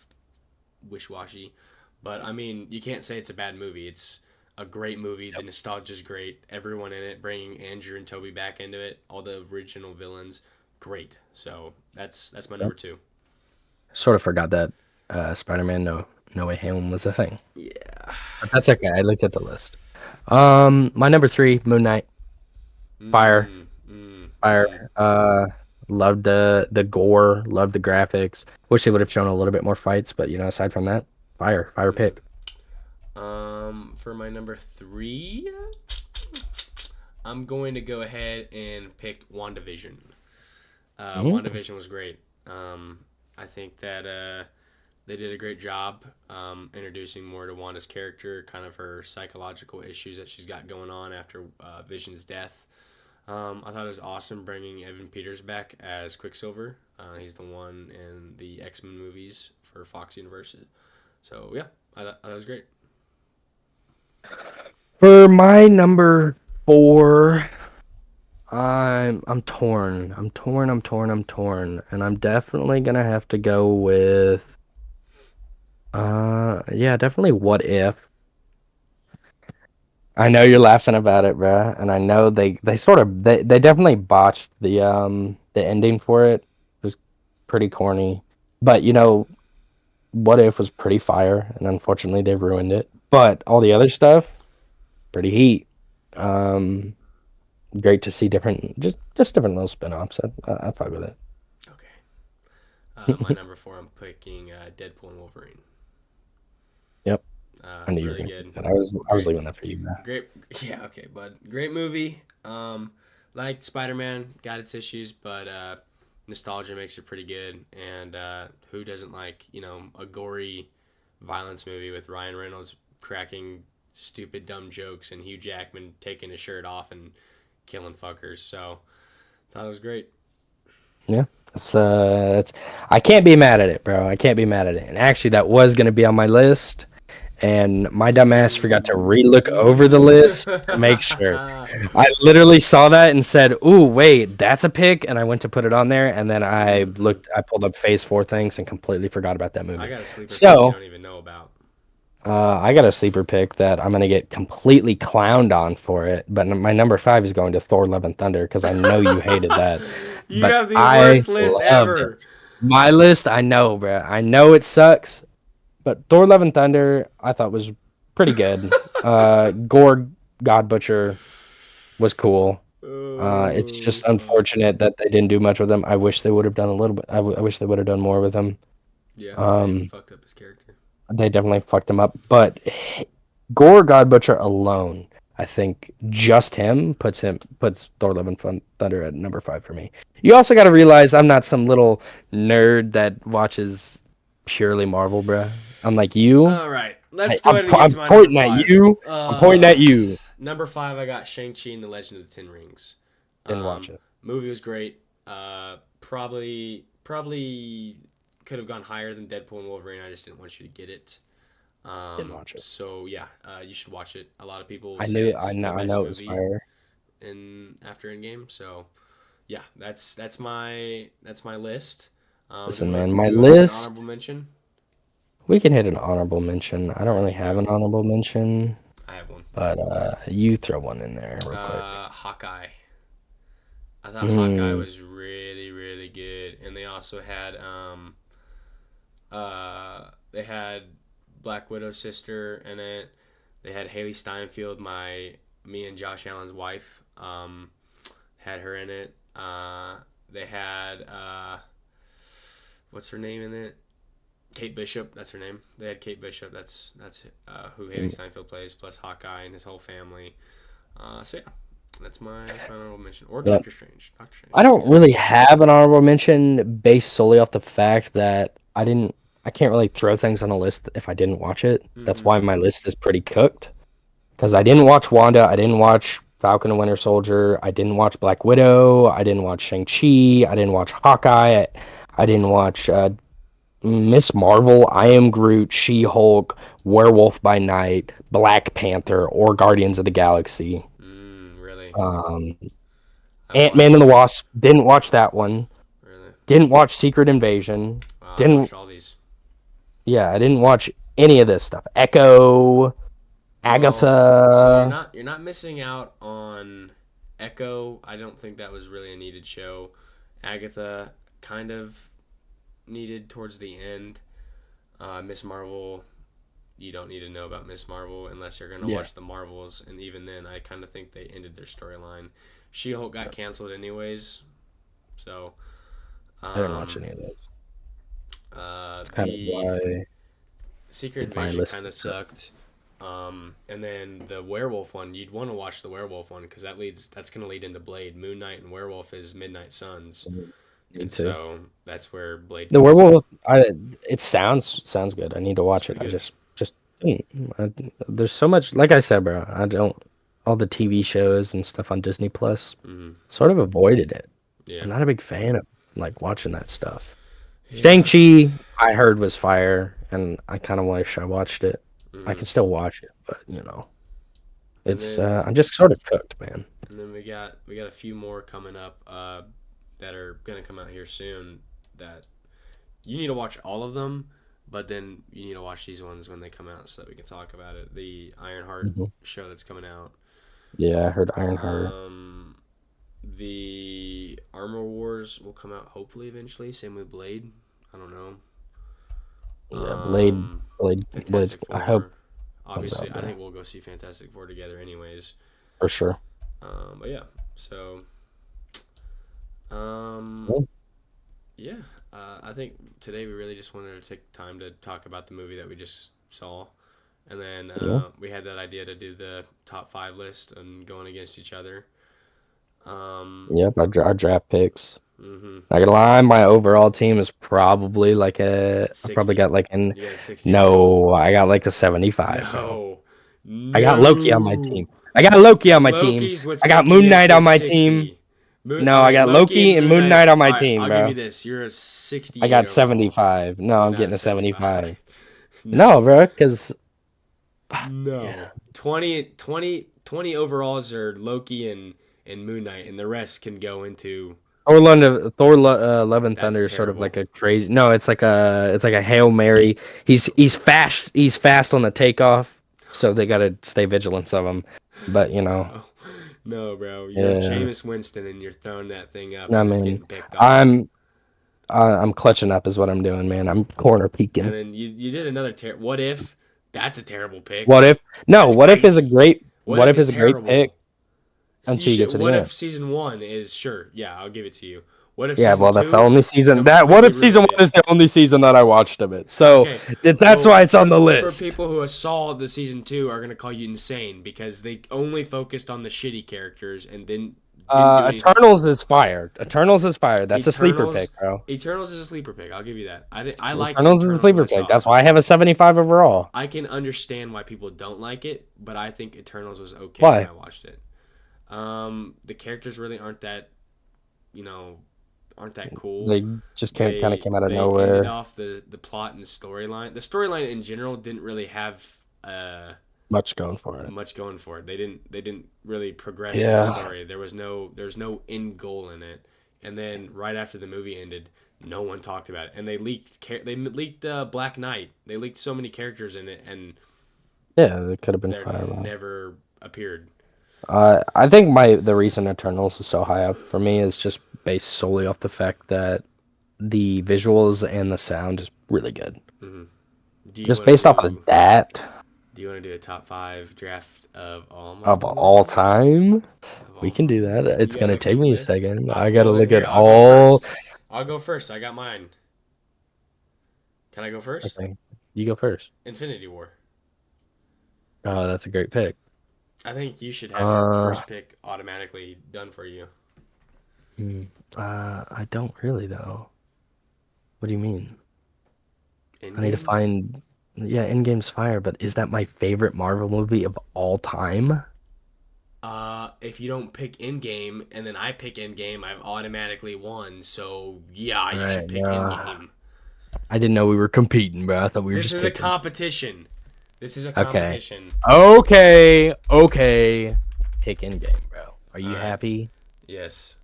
wish-washy, but I mean, you can't say it's a bad movie. It's a great movie. The Yep. nostalgia's great. Everyone in it, bringing Andrew and Toby back into it, all the original villains, great. So that's my Yep. number two. Sort of forgot that Spider-Man No Way Home was a thing, Yeah. but that's okay. I looked at the list. My number three, Moon Knight. Fire, Mm, mm, mm. fire. Loved the gore, loved the graphics. Wish they would have shown a little bit more fights, but aside from that, fire Mm. pick. For my number three, I'm going to go ahead and pick WandaVision. Mm, WandaVision was great. I think that they did a great job introducing more to Wanda's character, kind of her psychological issues that she's got going on after Vision's death. I thought it was awesome bringing Evan Peters back as Quicksilver. He's the one in the X-Men movies for Fox Universe. So yeah, I thought it was great. For my number four, I'm torn. I'm torn, and I'm definitely gonna have to go with yeah, definitely What If. I know you're laughing about it, bruh, and I know they sort of they definitely botched the ending for it. It was pretty corny. But What If was pretty fire, and unfortunately they ruined it. But all the other stuff, pretty heat. Um Great to see different just different little spin-offs. I fuck with Okay. My it. number four, I'm picking Deadpool and Wolverine. Yep. I knew you were Really gonna pick good. that. I was Great. leaving that for you, man. Great. Yeah. Okay, bud. Great movie. Like Spider Man, got its issues, but nostalgia makes it pretty good. And who doesn't like a gory violence movie with Ryan Reynolds cracking stupid dumb jokes and Hugh Jackman taking his shirt off and killing fuckers? So thought it was great. Yeah. It's I can't be mad at it, bro. I can't be mad at it. And actually that was gonna be on my list. And my dumbass forgot to re-look over the list to make sure. I literally saw that and said, "Ooh, wait, that's a pick," and I went to put it on there, and then Mm-mm. I pulled up Phase Four things and completely forgot about that I movie. got a sleeper pick you So, don't even know about. I got a sleeper pick that I'm gonna get completely clowned on for it, but my number five is going to Thor: Love and Thunder because I know you hated that, You but have the I worst list loved it. ever. My list, I know, bro. I know it sucks, but Thor: Love and Thunder, I thought was pretty good. Gore God Butcher was cool. It's Oh just fuck. unfortunate that they didn't do much with him. I wish they would have done a little bit. I wish they would have done more with him. Yeah, they Um, fucked up his character. they definitely fucked him up. But Gore God Butcher alone, I think just him puts Thor: Love and Thunder at number five for me. You also got to realize I'm not some little nerd that watches purely Marvel, bruh. Unlike you, All right, let's go ahead and get I'm to my number pointing at five. you. I'm pointing at you. Number five, I got Shang Chi and the Legend of the Ten Rings. Didn't watch Um, it. movie was great. Probably could have gone higher than Deadpool and Wolverine. I just didn't want you to get it. Didn't watch it. So yeah, you should watch it. A lot of people I say knew it. it's the I best know it was movie fire. in after Endgame. So yeah, that's my list. Listen, man, my Do you want to hit an list. honorable mention? We can hit an honorable mention. I All don't right, really hit have it. an honorable mention, I have one. but you throw one in there real quick. Hawkeye. I thought Hawkeye Mm, was really really good, and they also had they had Black Widow's sister in it. They had Haley Steinfeld, me and Josh Allen's wife, had her in it. They had what's her name in it? Kate Bishop. That's her name. They had Kate Bishop. That's who Haley mm. Steinfeld plays, plus Hawkeye and his whole family. So yeah, that's my honorable mention. Or Yep. Doctor Strange. Doctor Strange I is pretty don't good. really have an honorable mention based solely off the fact that I can't really throw things on a list if I didn't watch it. That's Mm-hmm. why my list is pretty cooked. Because I didn't watch Wanda, I didn't watch Falcon and Winter Soldier, I didn't watch Black Widow, I didn't watch Shang-Chi, I didn't watch Hawkeye, I didn't watch Miss Marvel, I Am Groot, She-Hulk, Werewolf by Night, Black Panther, or Guardians of the Galaxy. Really? Um, I've Ant-Man and the watched Wasp, didn't watch that one. really. Didn't watch Secret Invasion. Wow, I've Didn't, watched all these. yeah, I didn't watch any of this stuff. Echo, Well, so you're Agatha. not you're not missing out on Echo. I don't think that was really a needed show. Agatha kind of needed towards the end. Miss Marvel, you don't need to know about Miss Marvel unless you're gonna Yeah, watch the Marvels, and even then, I kind of think they ended their storyline. She-Hulk got canceled anyways, so I didn't watch um, any of those. That's kind of the why Secret my Invasion list kind of is so. sucked. And then the werewolf one, you'd want to watch the werewolf one because that's going to lead into Blade. Moon Knight and Werewolf is Midnight Suns, and Need to. so that's where Blade The comes in. werewolf. It sounds good. I need to It's watch it. pretty I good. just there's so much. Like I said, bro. I don't all the TV shows and stuff on Disney Plus. Hmm. Sort of avoided it. Yeah. I'm not a big fan of like watching that stuff. Yeah. Shang-Chi, I heard was fire, and I kind of wish I watched it. I Hmm. can still watch it, but And it's then I'm just sort of cooked, man. and then we got a few more coming up that are gonna come out here soon. That you need to watch all of them, but then you need to watch these ones when they come out so that we can talk about it. The Ironheart Mhm. show that's coming out. Yeah, I heard Ironheart. Um, the Armor Wars will come out hopefully eventually. Same with Blade. I don't know. Yeah, Blade's. Fantastic I hope Four. it comes Obviously, out, I bro, think we'll go see Fantastic Four together anyways. for sure. But yeah, so um, Cool. yeah, I think today we really just wanted to take time to talk about the movie that we just saw, and then Yeah. we had that idea to do the top five list and going against each other. Yep. Our draft picks. Mm-hmm. Not gonna lie, my overall team is probably I probably 60. got like an You got a 60 overall? no, I got like a 75, bro. No. I got Loki on my No. team. I got Loki on my team. Loki's what's I got making Moon you up Knight to a on my team. 60. Moon, No, I okay, got Loki Loki and and Moon Moon Knight. Knight on All my right, team, I'll give you bro. this. You're a I 68 got overall. 75. No, You're I'm not a getting a 75. 75. No, No. bro, because yeah. No. 20 overalls are Loki and Moon Knight, and the rest can go into. Love and That's Thunder is sort of terrible. like a crazy. No, it's like a Hail Mary. He's fast. He's fast on the takeoff, so they gotta stay vigilant of him. But No. No, bro. You're yeah. Jameis Winston, and you're throwing that thing up, I and it's mean, getting picked off. I'm I'm clutching up is what I'm doing, man. I'm corner And peeking. then you did another what if? That's a terrible pick. What if? No, That's crazy. What What if if is is a great pick terrible. So until you get to the what end. if season one is sure? Yeah, I'll give it to you. What if Yeah, season well, that's the two only season that. What completely if season ruined one it? is the only season that I watched of it? So Okay, that's so why it's on the for list. people who saw the season two are gonna call you insane because they only focused on the shitty characters and didn't do anything Eternals cool. is fire. Eternals is fire. That's a sleeper pick, Eternals, bro. Eternals is a sleeper pick. I'll give you that. I liked Eternals is a Eternals when sleeper I pick. saw it. That's why I have a 75 overall. I can understand why people don't like it, but I think Eternals was okay when Why? I watched it. The characters really you know, aren't that cool. They just kind of came out of They ended nowhere. off the plot and the storyline. The storyline in general didn't really have Much going for it. much going for it. They didn't really progress the Yeah. story. There's no end goal in it. And then right after the movie ended, no one talked about it. And they leaked Black Knight. They leaked so many characters in it, and Yeah, it could have been they're fire, bro. never appeared. I think the reason Eternals is so high up for me is just based solely off the fact that the visuals and the sound is really good. Hmm. Do you Just want to based off of do? that Do you want to do a top five draft of all of Marvel all movies? time, Of we all can do Marvel that. movies, you It's got gonna like a take me a list. second. I gotta Well, look at here I'll go all. first. I'll go first. I got mine. Can I go first? Okay, you go first. Infinity War. Oh, that's a great pick. I think you should have your Uh, first pick automatically done for you. hmm, I don't really though. What do you mean? I need to Endgame. find. Yeah, Endgame's fire, but is that my favorite Marvel movie of all time? If you don't pick Endgame and then I pick Endgame, I've automatically won. So yeah, All you should right, pick Endgame. I didn't know we were competing, bro. I thought we were This just is a kicking. competition. This is a Okay. competition. Okay. Pick in game, bro. Are All you right. happy? Yes.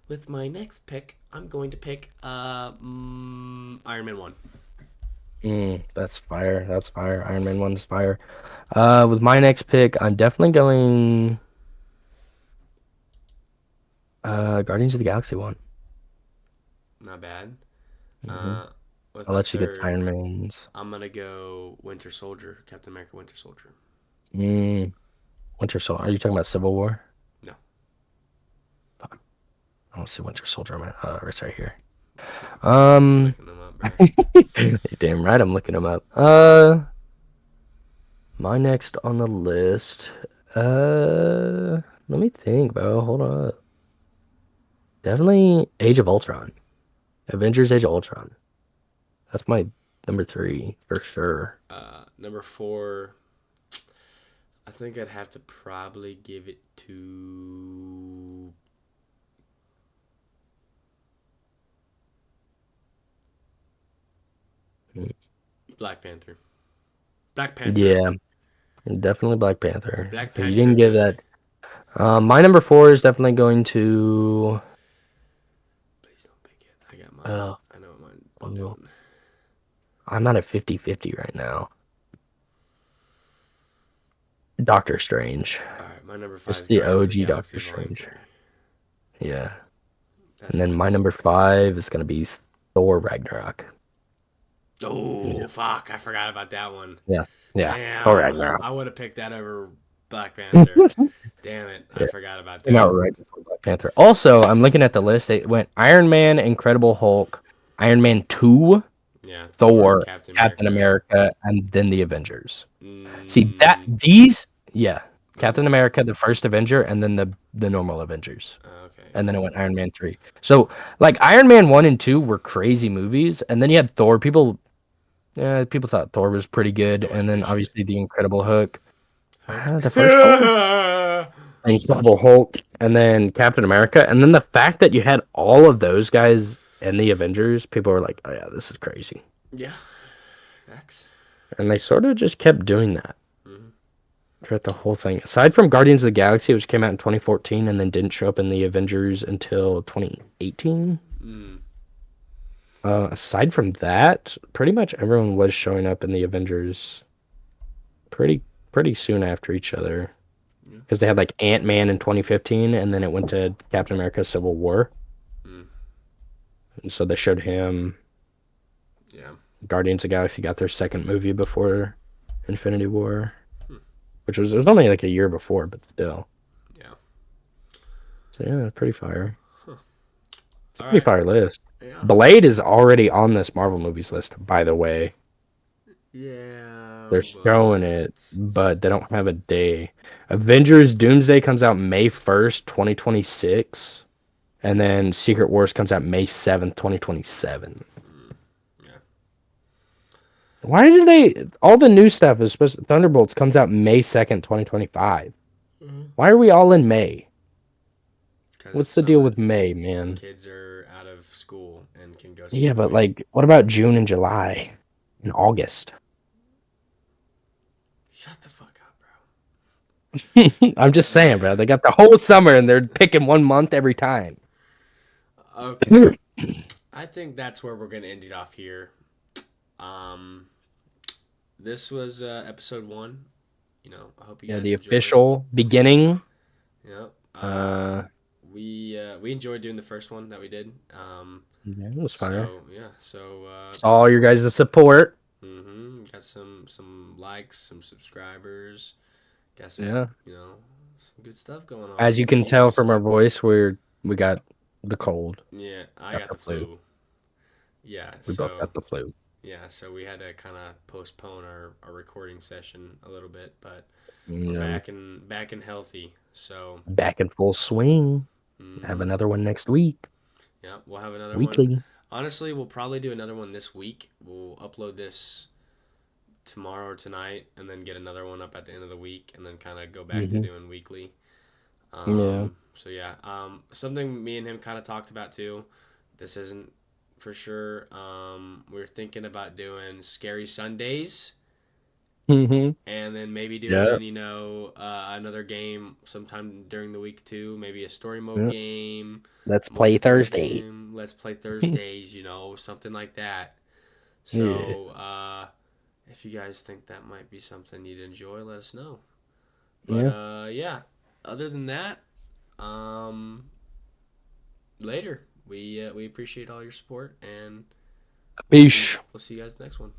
With my next pick, I'm going to pick Iron Man 1. That's fire. That's fire. Iron Man 1 is fire. With my next pick, I'm definitely going Guardians of the Galaxy 1. Not bad. hmm Uh, with I'll my let you get third, Iron Man's. I'm gonna go Winter Soldier, Captain America Winter Soldier. Mm, Winter Soldier. Are you talking about Civil War? No. Fuck, I don't see Winter Soldier on my it's right here. You're just Um looking them up, bro. You're damn right I'm looking them up. My next on the list. Let me think, bro. Hold on. Definitely Age of Ultron. Avengers Age of Ultron. That's my number three for sure. Number four, I think I'd have to probably give it to Mm, Black Panther. Black Panther. Yeah, definitely Black Panther. Black If you didn't Panther. give that, my number four is definitely going to. Please don't pick it. I got mine. Uh, I know what mine I'm well, doing. I'm at a 50-50 right now. Doctor Strange. All right, my number five Just is the Guardians of the OG Galaxy Doctor Volume Strange. 3. Yeah. That's And my then my pick. number five is gonna be Thor Ragnarok. Oh, Yeah. fuck. I forgot about that one. Yeah. Yeah. Thor Damn. Ragnarok. I would have picked that over Black Panther. Damn it. I Yeah. forgot about Came out that. right before Black Panther. Also, I'm looking at the list. It went Iron Man, Incredible Hulk, Iron Man 2, Yeah, Thor, Thor, Captain Captain America. America, and then the Avengers. See that Mm, yeah. Captain America, the first Avenger, and then the normal Avengers. okay. And then it went Iron Man 3. So like Iron Man 1 and 2 were crazy movies, and then you had Thor. People thought Thor was pretty good, Thor's and pretty then shit. obviously the Incredible Hulk. Hook. The first Thor, Incredible Hulk, and then Captain America, and then the fact that you had all of those guys in the Avengers, people were like, "Oh yeah, this is crazy," Yeah. Facts. and they sort of just kept doing that Hmm. throughout the whole thing. Aside from Guardians of the Galaxy, which came out in 2014 and then didn't show up in the Avengers until 2018. Mm. Aside from that, pretty much everyone was showing up in the Avengers pretty pretty soon after each other. Yeah. Because they had like Ant-Man in 2015, and then it went to Captain America: Civil War, Mm. and so they showed him. Yeah. Guardians of the Galaxy got their second movie before Infinity War, Hmm. which was it was only like a year before, but still. Yeah. So yeah, pretty fire. Huh. It's a All pretty right. fire list. Yeah. Blade is already on this Marvel movies list, by the way. Yeah, They're showing but it, but they don't have a day. Avengers Doomsday comes out May 1st, 2026. And then Secret Wars comes out May 7th, 2027. mm, yeah. Why did they all the new stuff is supposed Thunderbolts comes out May 2nd, 2025. Mhm. Why are we all in May? Because it's What's the deal summer. with May, man? Kids are out of school and can go see a Yeah, but movie. like what about June and July and August? Shut the fuck up, I'm just bro. saying, bro. They got the whole summer and they're picking one month every time. Okay. I think that's where we're going to end it off here. Um, this was episode 1 I hope you Yeah, guys the enjoyed. official beginning. Yep. Uh, We enjoyed doing the first one that we did. yeah, it was fire. So yeah. So Saw your guys' support. got some likes, some subscribers. Got some Yeah. some good stuff going on. As you Some can tell views. from our voice, we got the cold. Yeah, I Got got the the flu. flu. Yeah. We both So got the flu. yeah. So we had to kind of postpone our recording session a little bit, but we're Yeah. back and healthy. So Back in full swing. Have hmm another one next week. yeah, we'll have another one. Weekly. Honestly, we'll probably do another one this week. We'll upload this tomorrow or tonight, and then get another one up at the end of the week, and then kind of go back to Hmm. doing weekly. Yeah. So yeah, something me and him kind of talked about too. This isn't for sure. We're thinking about doing Scary Sundays, Hmm. and then maybe Yeah. doing another game sometime during the week too. Maybe a story mode Yeah. game, Let's play multiplayer Thursday. game. Let's play Thursdays. Something like that. Yeah. So if you guys think that might be something you'd enjoy, let us know. But Yeah. yeah, other than that, um, later. We appreciate all your support, and Peace. we'll see you guys next one.